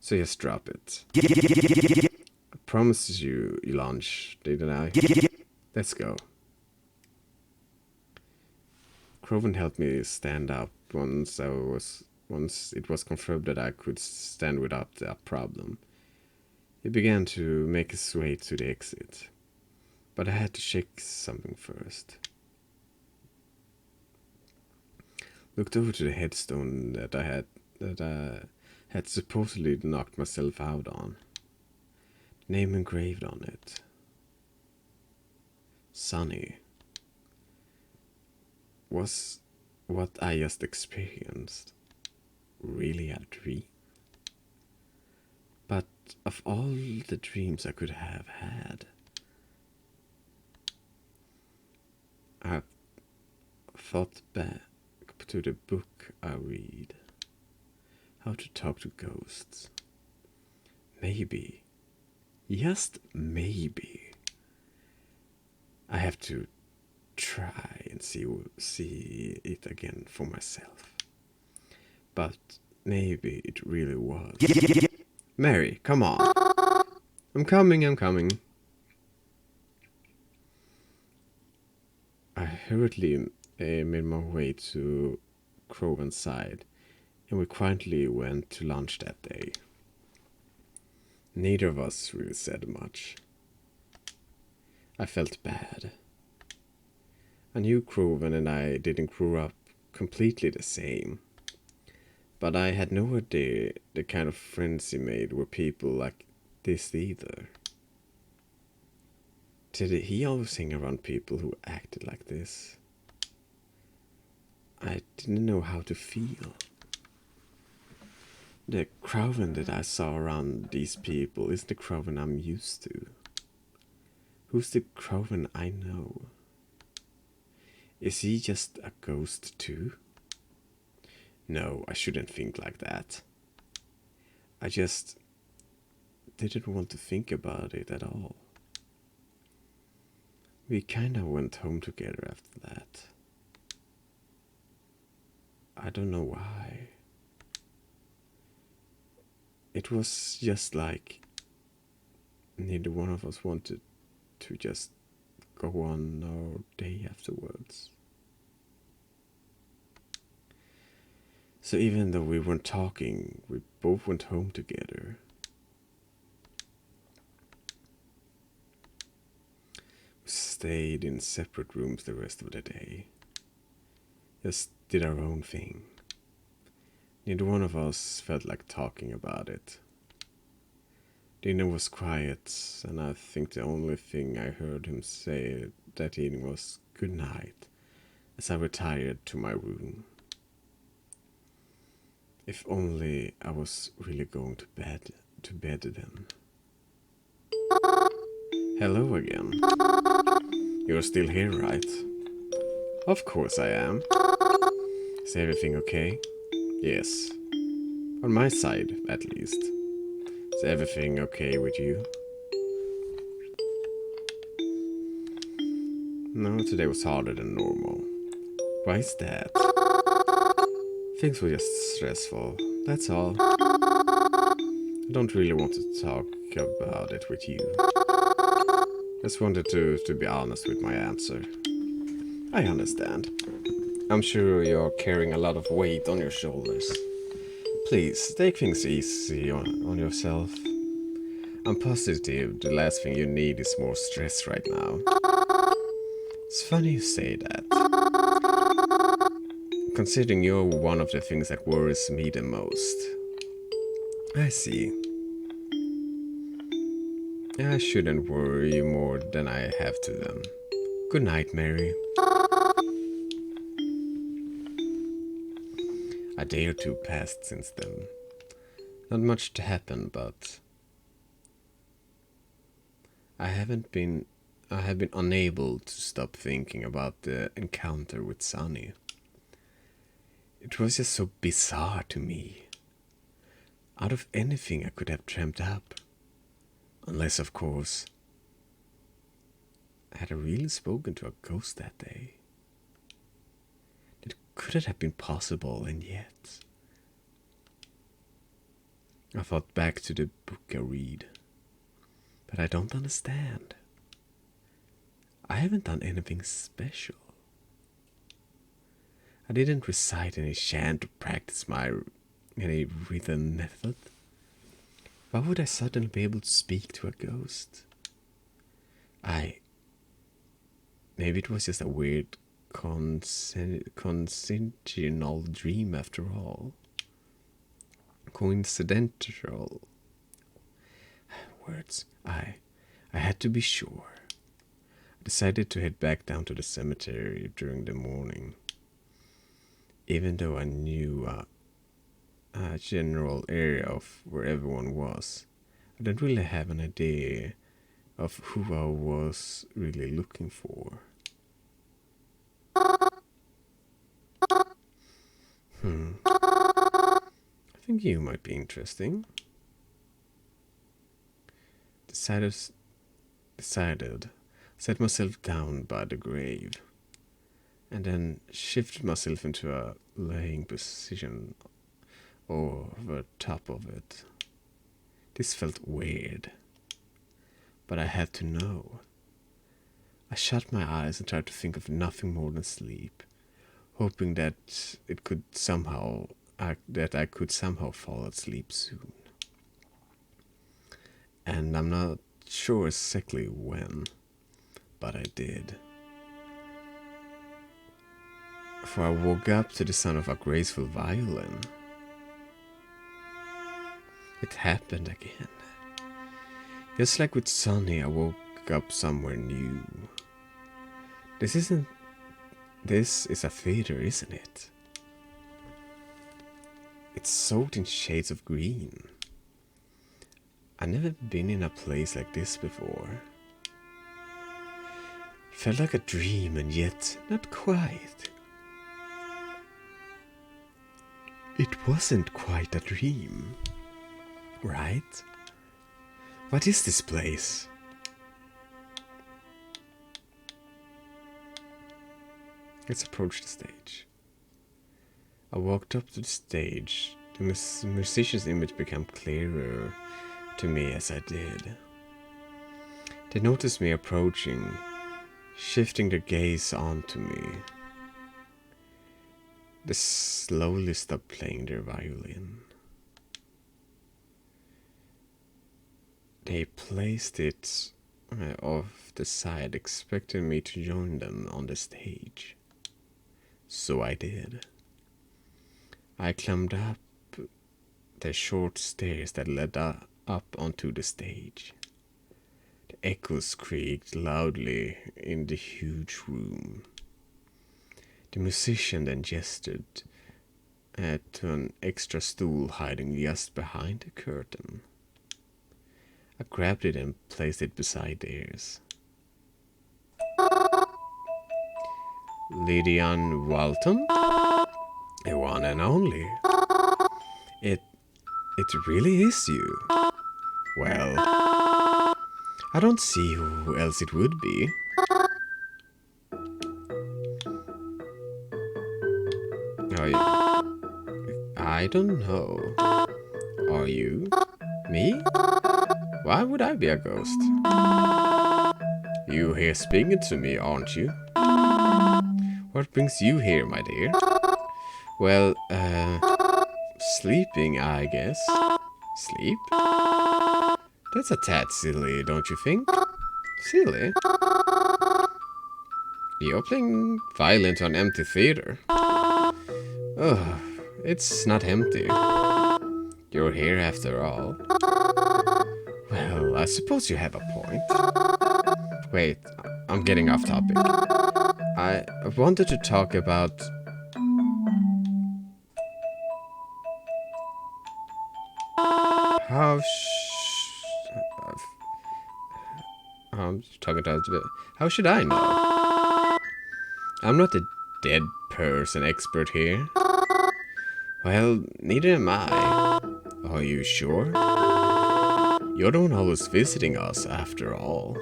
So just drop it. I promised you lunch, didn't I? Let's go. Croven helped me stand up once it was confirmed that I could stand without a problem. He began to make his way to the exit, but I had to check something first. Looked over to the headstone that I had supposedly knocked myself out on. Name engraved on it. Sunny. Was what I just experienced really a dream? But of all the dreams I could have had, I thought back to the book I read, How to Talk to Ghosts. Maybe, just maybe, I have to try and see it again for myself. But maybe it really was. Mary, come on. I'm coming. I hurriedly made my way to Croven's side, and we quietly went to lunch that day. Neither of us really said much. I felt bad. I knew Croven and I didn't grow up completely the same, but I had no idea the kind of friends he made were people like this either. Did he always hang around people who acted like this? I didn't know how to feel. The Croven that I saw around these people is the Croven I'm used to. Who's the Croven I know? Is he just a ghost too? No, I shouldn't think like that. I just didn't want to think about it at all. We kinda went home together after that. I don't know why. It was just like neither one of us wanted to just go on our day afterwards. So even though we weren't talking, we both went home together. We stayed in separate rooms the rest of the day. Just did our own thing. Neither one of us felt like talking about it. Dinner was quiet, and I think the only thing I heard him say that evening was good night as I retired to my room. If only I was really going to bed then. Hello again. You're still here, right? Of course I am. Is everything okay? Yes. On my side, at least. Is everything okay with you? No, today was harder than normal. Why is that? Things were just stressful, that's all. I don't really want to talk about it with you. Just wanted to be honest with my answer. I understand. I'm sure you're carrying a lot of weight on your shoulders. Please, take things easy on yourself. I'm positive the last thing you need is more stress right now. It's funny you say that. Considering you're one of the things that worries me the most. I see. I shouldn't worry you more than I have to then. Good night, Mary. A day or two passed since then. Not much to happen, but I have been unable to stop thinking about the encounter with Sunny. It was just so bizarre to me. Out of anything I could have dreamt up. Unless, of course, had I really spoken to a ghost that day? Could it have been possible, and yet? I thought back to the book I read, but I don't understand. I haven't done anything special. I didn't recite any chant or practice any rhythm method. Why would I suddenly be able to speak to a ghost? Maybe it was just a weird coincidental dream after all. Coincidental. Words. I had to be sure. I decided to head back down to the cemetery during the morning. Even though I knew a general area of where everyone was, I didn't really have an idea of who I was really looking for. I think you might be interesting. Decided, set myself down by the grave, and then shifted myself into a laying position over top of it. This felt weird, but I had to know. I shut my eyes and tried to think of nothing more than sleep, hoping that I could somehow fall asleep soon. And I'm not sure exactly when, but I did. For I woke up to the sound of a graceful violin. It happened again. Just like with Sunny, I woke up somewhere new. This is a theater, isn't it? It's soaked in shades of green. I've never been in a place like this before. Felt like a dream and yet not quite. It wasn't quite a dream, right? What is this place? Let's approach the stage. I walked up to the stage. The musician's image became clearer to me as I did. They noticed me approaching, shifting their gaze onto me. They slowly stopped playing their violin. They placed it off the side, expecting me to join them on the stage. So I did. I climbed up the short stairs that led up onto the stage. The Echoes creaked loudly in the huge room. The musician then gestured to an extra stool hiding just behind the curtain. I grabbed it and placed it beside theirs. Lydian Walton? The one and only. It really is you. Well, I don't see who else it would be. I don't know. Are you? Me? Why would I be a ghost? You here speaking to me, aren't you? What brings you here, my dear? Well, sleeping, I guess. Sleep? That's a tad silly, don't you think? Silly? You're playing violin to an empty theater. Ugh, it's not empty. You're here after all. Well, I suppose you have a point. Wait, I'm getting off topic. I wanted to talk about... I'm talking to us. How should I know? I'm not a dead person expert here. Well, neither am I. Are you sure? You're the one always visiting us, after all.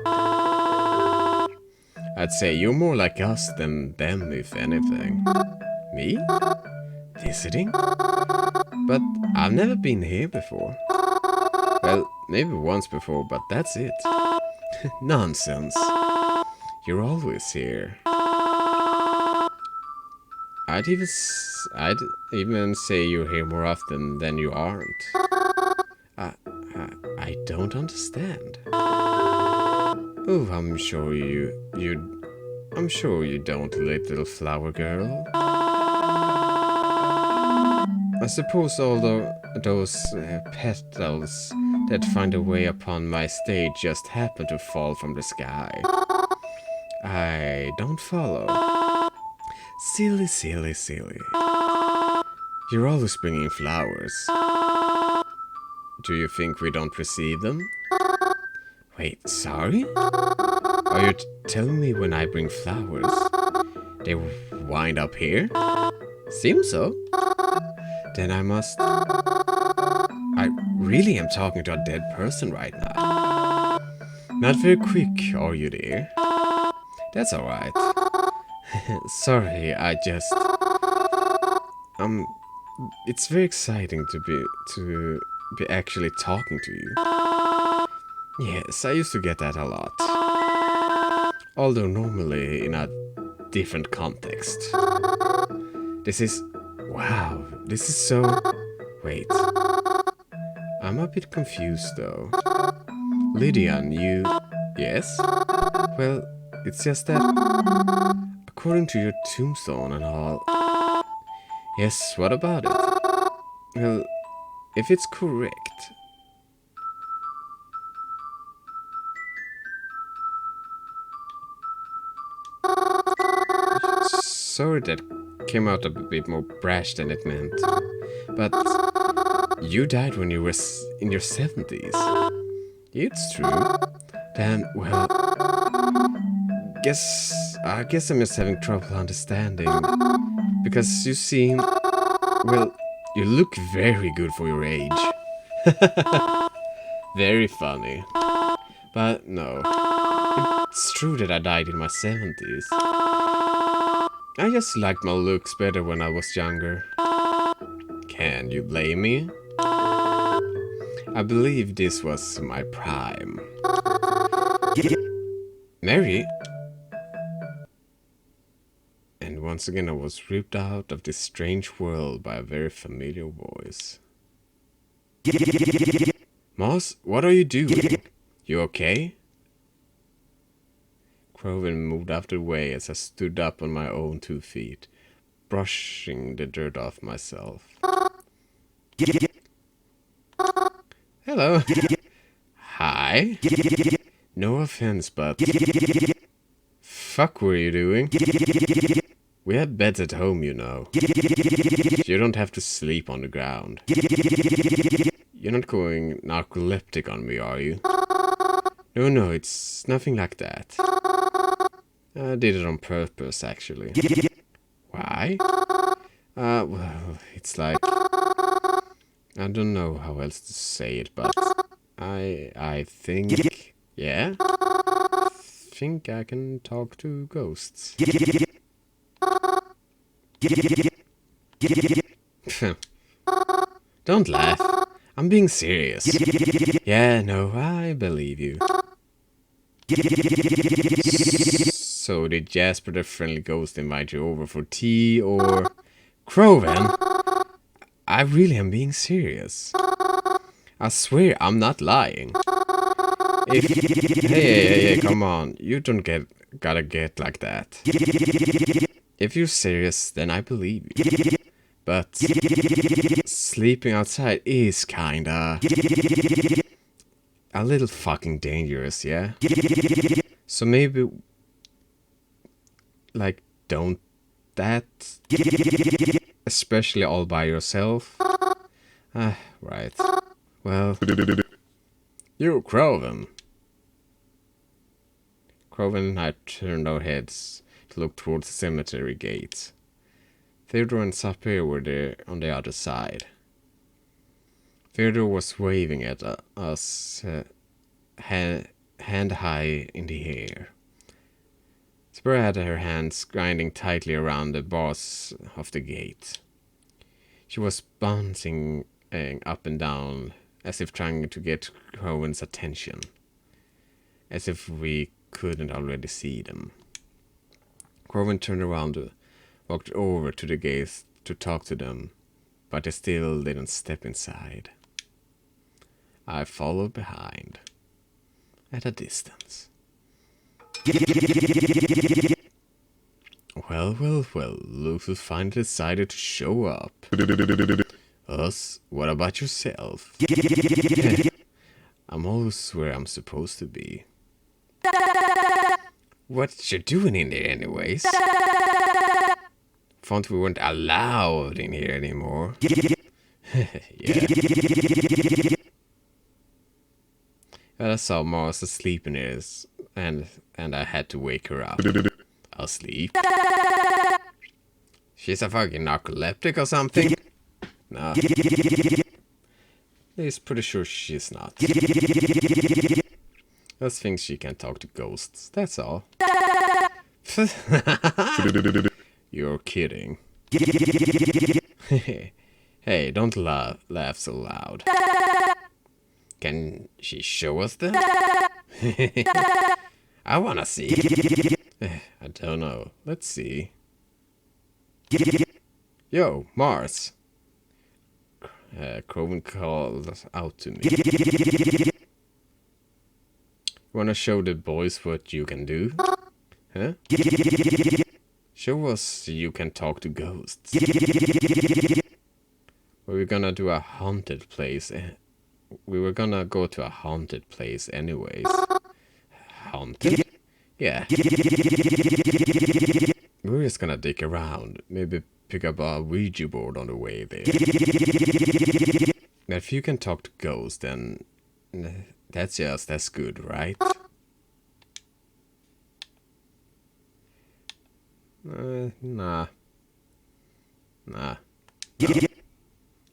I'd say you're more like us than them, if anything. Me? Visiting? But I've never been here before. Well, maybe once before, but that's it. Nonsense. You're always here. I'd even say you're here more often than you aren't. I don't understand. Oh, I'm sure you don't, little flower girl. I suppose all those petals that find a way upon my stage just happen to fall from the sky. I don't follow. Silly, silly, silly. You're always bringing flowers. Do you think we don't receive them? Wait, sorry? Are you telling me when I bring flowers, they wind up here? Seems so. Then I really am talking to a dead person right now. Not very quick, are you, dear? That's alright. Sorry, it's very exciting to be actually talking to you. Yes, I used to get that a lot. Although normally in a different context. Wow, this is so... Wait. I'm a bit confused though. Lydian, you... Yes? Well, it's just that... According to your tombstone and all... Yes, what about it? Well, if it's correct... Sorry that came out a bit more brash than it meant. But you died when you were in your 70s. It's true. Then, well... I guess I'm just having trouble understanding. Because you seem... Well, you look very good for your age. Very funny. But no. It's true that I died in my 70s. I just liked my looks better when I was younger. Can you blame me? I believe this was my prime. Mary? And once again I was ripped out of this strange world by a very familiar voice. Moss, what are you doing? You okay? Croven moved out of the way as I stood up on my own 2 feet, brushing the dirt off myself. Hello. Hi. No offense, but... Fuck were you doing? We have beds at home, you know. You don't have to sleep on the ground. You're not going narcoleptic on me, are you? No, it's nothing like that. I did it on purpose, actually. Why? Well, it's like... I don't know how else to say it, but... I think... Yeah? Think I can talk to ghosts. Don't laugh. I'm being serious. Yeah, no, I believe you. So did Jasper the friendly ghost invite you over for tea, or... Croven? I really am being serious. I swear I'm not lying. Hey, come on. You don't gotta get like that. If you're serious, then I believe you. But sleeping outside is kinda a little fucking dangerous, yeah? So maybe, like, don't that, especially all by yourself. Right. Well, you, Croven. Croven and I turned our heads to look towards the cemetery gate. Theodore and Sapir were there on the other side. Theodore was waving at us, hand high in the air. Sapir had her hands grinding tightly around the bars of the gate. She was bouncing up and down, as if trying to get Croven's attention. As if we couldn't already see them. Croven turned around, walked over to the gate to talk to them, but they still didn't step inside. I followed behind, at a distance. Well, Lucius finally decided to show up. Us? What about yourself? I'm always where I'm supposed to be. What you doing in there anyways? Thought we weren't allowed in here anymore. Yeah. I saw Mars asleep in his, and I had to wake her up. Asleep? She's a fucking narcoleptic or something? Nah. He's pretty sure she's not. Just thinks she can talk to ghosts, that's all. You're kidding. Hey, don't laugh so loud. Can she show us then? I wanna see. I don't know. Let's see. Yo, Mars. Croven called out to me. Wanna show the boys what you can do? Huh? Show us you can talk to ghosts. We're gonna do a haunted place. We were gonna go to a haunted place anyways. Haunted? Yeah. We're just gonna dig around. Maybe pick up a Ouija board on the way there. Now, if you can talk to ghosts, then that's just as good, right? Nah. No.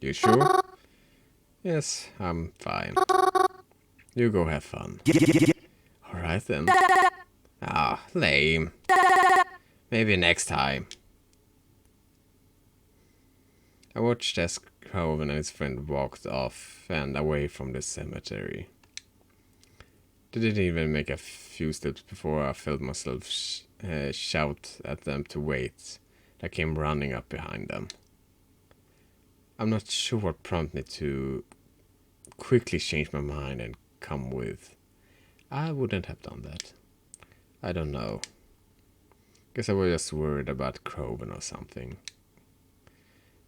You sure? Yes, I'm fine. You go have fun. Alright then. Ah, lame. Maybe next time. I watched as Croven and his friend walked off and away from the cemetery. They didn't even make a few steps before I felt myself shout at them to wait. I came running up behind them. I'm not sure what prompted me to quickly change my mind and come with. I wouldn't have done that. I don't know. Guess I was just worried about Croven or something.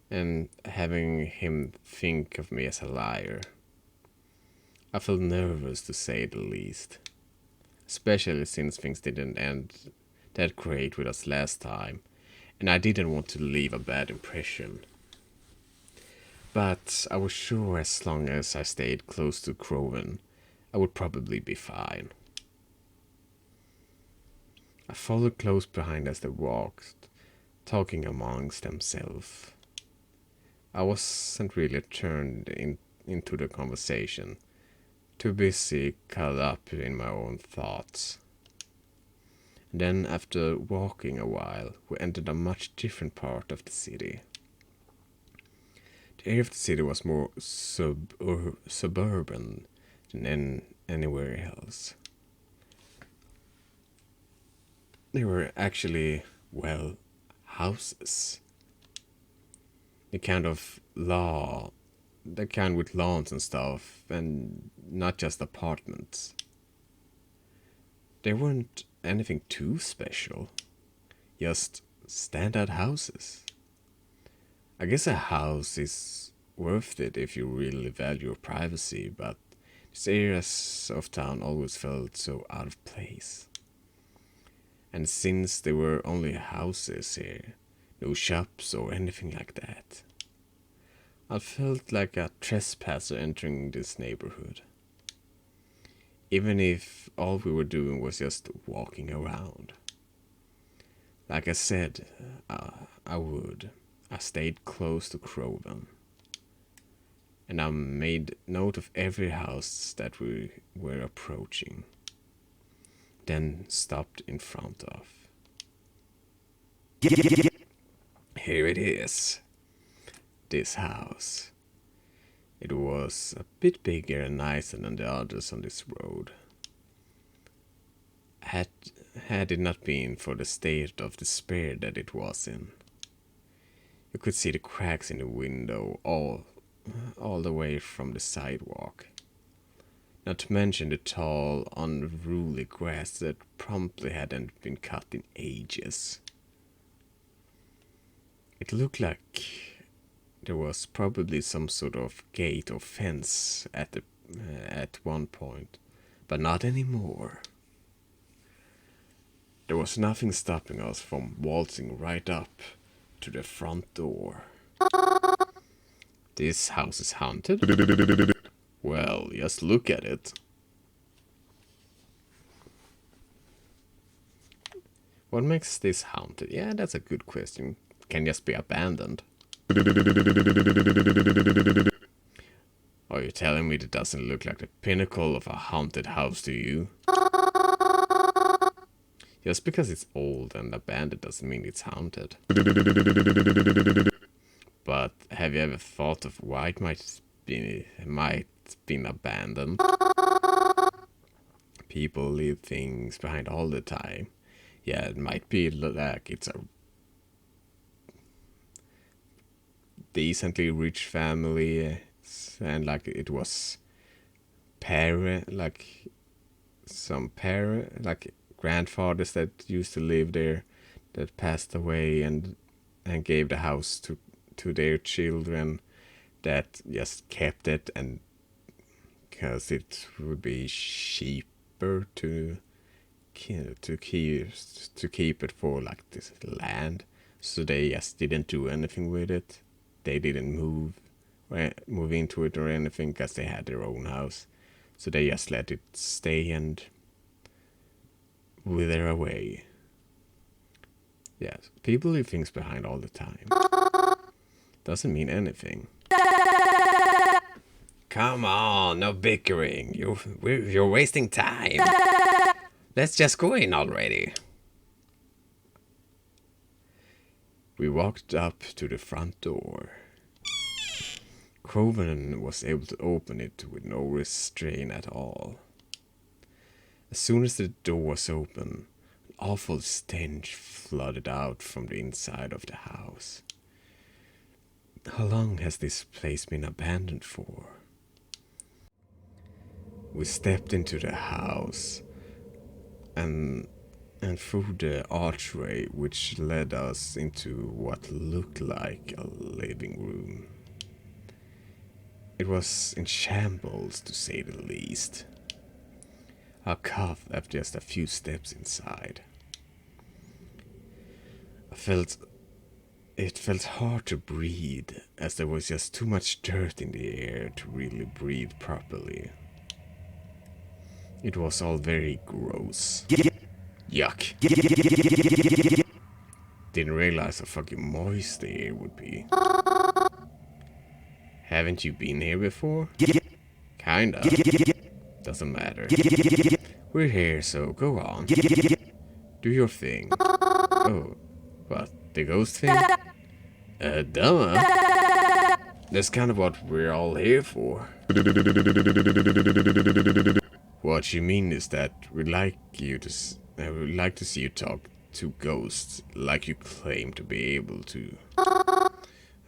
And having him think of me as a liar. I felt nervous, to say the least. especially since things didn't end that great with us last time, and I didn't want to leave a bad impression. But I was sure as long as I stayed close to Croven, I would probably be fine. I followed close behind as they walked, talking amongst themselves. I wasn't really into the conversation, too busy caught up in my own thoughts. Then, after walking a while, we entered a much different part of the city. The area of the city was more suburban than anywhere else. They were actually, well, houses. The kind with lawns and stuff, and not just apartments. They weren't anything too special, just standard houses. I guess a house is worth it if you really value your privacy, but these areas of town always felt so out of place. And since there were only houses here, no shops or anything like that, I felt like a trespasser entering this neighborhood. Even if all we were doing was just walking around. Like I said, I stayed close to Croven. And I made note of every house that we were approaching. Then stopped in front of. Here it is. This house. It was a bit bigger and nicer than the others on this road. Had it not been for the state of despair that it was in. You could see the cracks in the window all the way from the sidewalk. Not to mention the tall, unruly grass that promptly hadn't been cut in ages. It looked like there was probably some sort of gate or fence at one point, but not anymore. There was nothing stopping us from waltzing right up to the front door. This house is haunted? Well, just look at it. What makes this haunted? Yeah, that's a good question. Can just be abandoned. Are you telling me it doesn't look like the pinnacle of a haunted house to you? Just because it's old and abandoned doesn't mean it's haunted. But have you ever thought of why it might been abandoned? People leave things behind all the time. Yeah, it might be like it's a decently rich family, and like it was like grandfathers that used to live there that passed away and gave the house to their children that just kept it, and because it would be cheaper to keep it for like this land, so they just didn't do anything with it. They didn't move into it or anything because they had their own house, so they just let it stay and wither away. Yes, people leave things behind all the time. Doesn't mean anything. Come on, no bickering. You're wasting time. Let's just go in already. We walked up to the front door. Croven was able to open it with no restraint at all. As soon as the door was open, an awful stench flooded out from the inside of the house. How long has this place been abandoned for? We stepped into the house and through the archway which led us into what looked like a living room. It was in shambles, to say the least. I coughed after just a few steps inside. It felt hard to breathe, as there was just too much dirt in the air to really breathe properly. It was all very gross. Yuck. Didn't realize how fucking moist the air would be. Haven't you been here before? Kinda. Doesn't matter. We're here, so go on. Do your thing. Oh, what? The ghost thing? Duh. That's kind of what we're all here for. What you mean is that we'd like to see you talk to ghosts like you claim to be able to.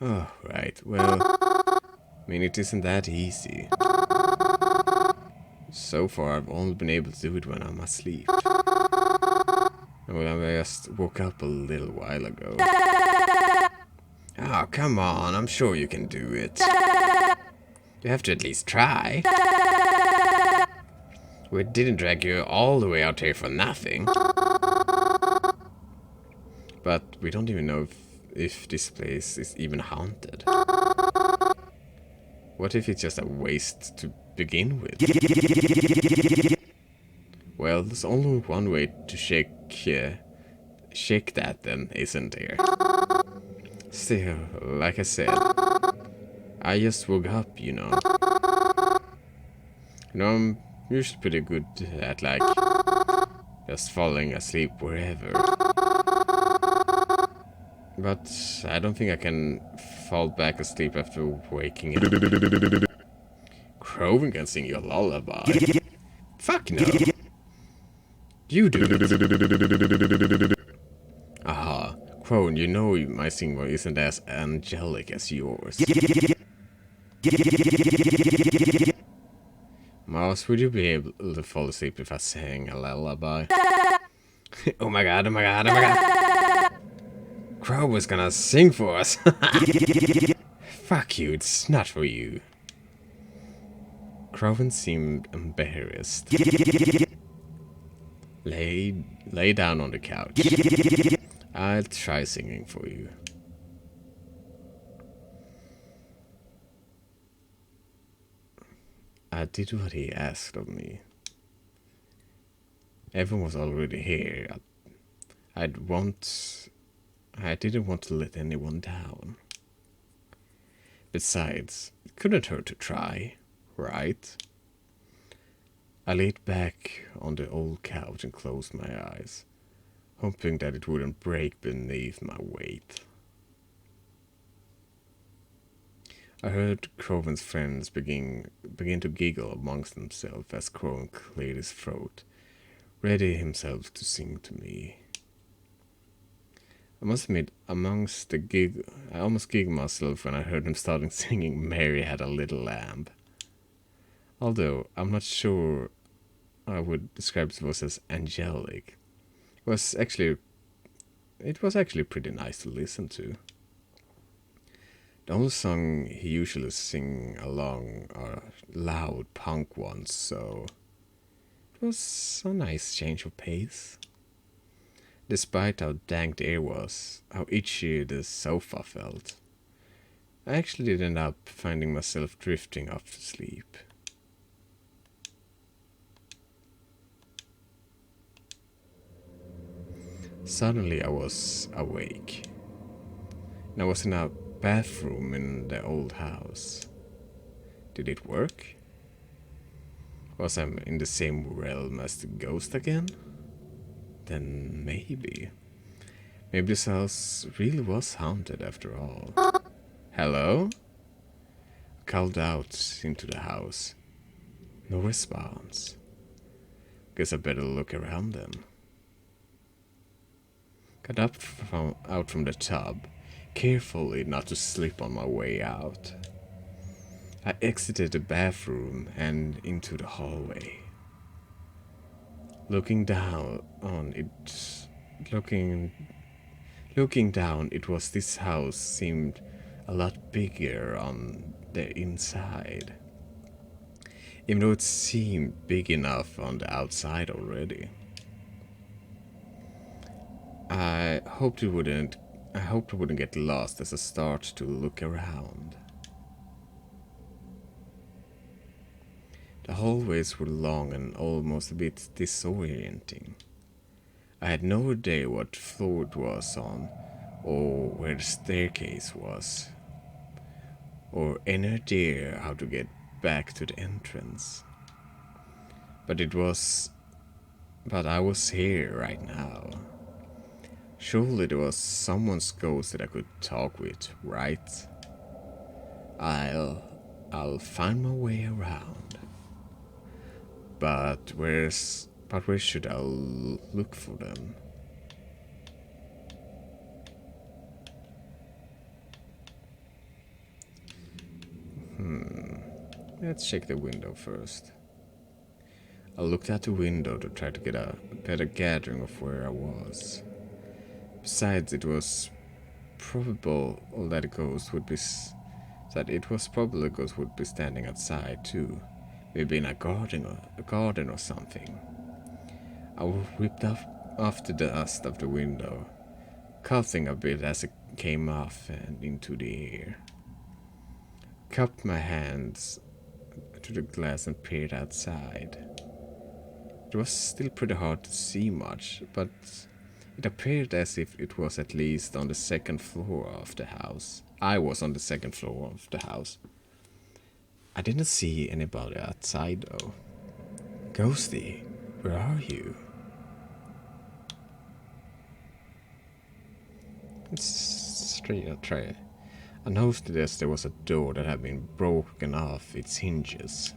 Oh, right. Well, I mean, it isn't that easy. So far, I've only been able to do it when I'm asleep. Well, I just woke up a little while ago. Oh, come on. I'm sure you can do it. You have to at least try. We didn't drag you all the way out here for nothing. But we don't even know if this place is even haunted. What if it's just a waste to begin with? Well, there's only one way to shake that then, isn't there? Still, like I said, I just woke up, you know. You know, I'm usually pretty good at, like, just falling asleep wherever. But I don't think I can fall back asleep after waking up. Crowan can sing you a lullaby. Fuck no. You do it. Aha. Crowan, you know my singing voice isn't as angelic as yours. Mouse, would you be able to fall asleep if I sang a lullaby? Oh my god, oh my god, oh my god. Crow was gonna sing for us. Fuck you, it's not for you. Crowan seemed embarrassed. Lay down on the couch. I'll try singing for you. I did what he asked of me. Everyone was already here. I didn't want to let anyone down. Besides, it couldn't hurt to try, right? I laid back on the old couch and closed my eyes, hoping that it wouldn't break beneath my weight. I heard Crowan's friends begin to giggle amongst themselves as Crowan cleared his throat, ready himself to sing to me. I must admit, I almost giggled myself when I heard him starting singing "Mary Had a Little Lamb." Although I'm not sure I would describe his voice as angelic. It was actually pretty nice to listen to. The only song he usually sing along are loud punk ones, so it was a nice change of pace. Despite how dank the air was, how itchy the sofa felt, I actually did end up finding myself drifting off to sleep. Suddenly I was awake, and I was in a bathroom in the old house. Did it work? Was I in the same realm as the ghost again? Then maybe. Maybe this house really was haunted after all. Hello? I called out into the house. No response. Guess I better look around then. Got up out from the tub, carefully not to slip on my way out. I exited the bathroom and into the hallway. Looking down, it was this house seemed a lot bigger on the inside. Even though it seemed big enough on the outside already. I hoped it wouldn't get lost as I start to look around. The hallways were long and almost a bit disorienting. I had no idea what floor it was on, or where the staircase was, or any idea how to get back to the entrance. But I was here right now. Surely there was someone's ghost that I could talk with, right? I'll find my way around. But where should I look for them? Let's check the window first. I looked out the window to try to get a better gathering of where I was. Besides, it was probable that a ghost would be standing outside too, maybe in a garden or something. I whipped off the dust of the window, coughing a bit as it came off and into the air. Cupped my hands to the glass and peered outside. It was still pretty hard to see much, but it appeared as if it was at least on the second floor of the house. I was on the second floor of the house. I didn't see anybody outside though. Ghosty, where are you? Let's try. I noticed there was a door that had been broken off its hinges.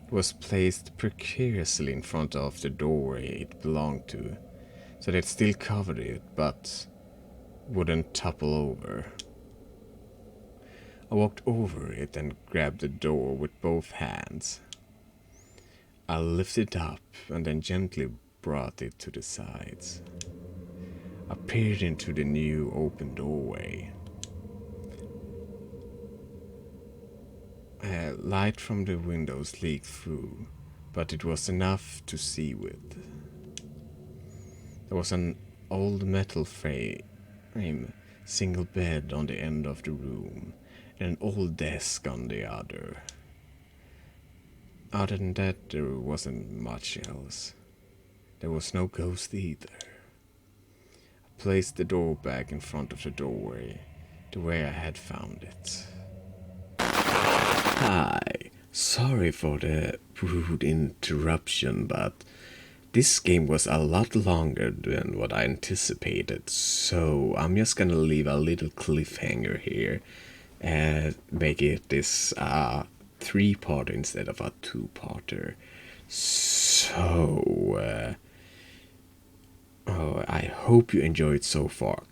It was placed precariously in front of the doorway it belonged to, so that it still covered it, but wouldn't topple over. I walked over it and grabbed the door with both hands. I lifted it up and then gently brought it to the sides. I peered into the new open doorway. Light from the windows leaked through, but it was enough to see with. There was an old metal frame, single bed on the end of the room, and an old desk on the other. Other than that, there wasn't much else. There was no ghost either. I placed the door back in front of the doorway, the way I had found it. Hi, sorry for the rude interruption, but this game was a lot longer than what I anticipated, so I'm just gonna leave a little cliffhanger here and make it this 3-part instead of a 2-parter. So, I hope you enjoyed so far.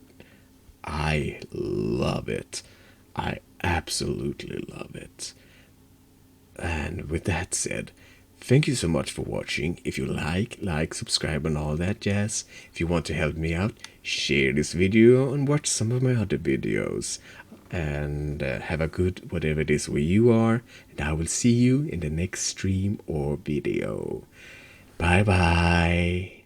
I love it. I absolutely love it. And with that said, thank you so much for watching. If you like, subscribe and all that jazz. If you want to help me out, share this video and watch some of my other videos. And have a good whatever it is where you are. And I will see you in the next stream or video. Bye bye.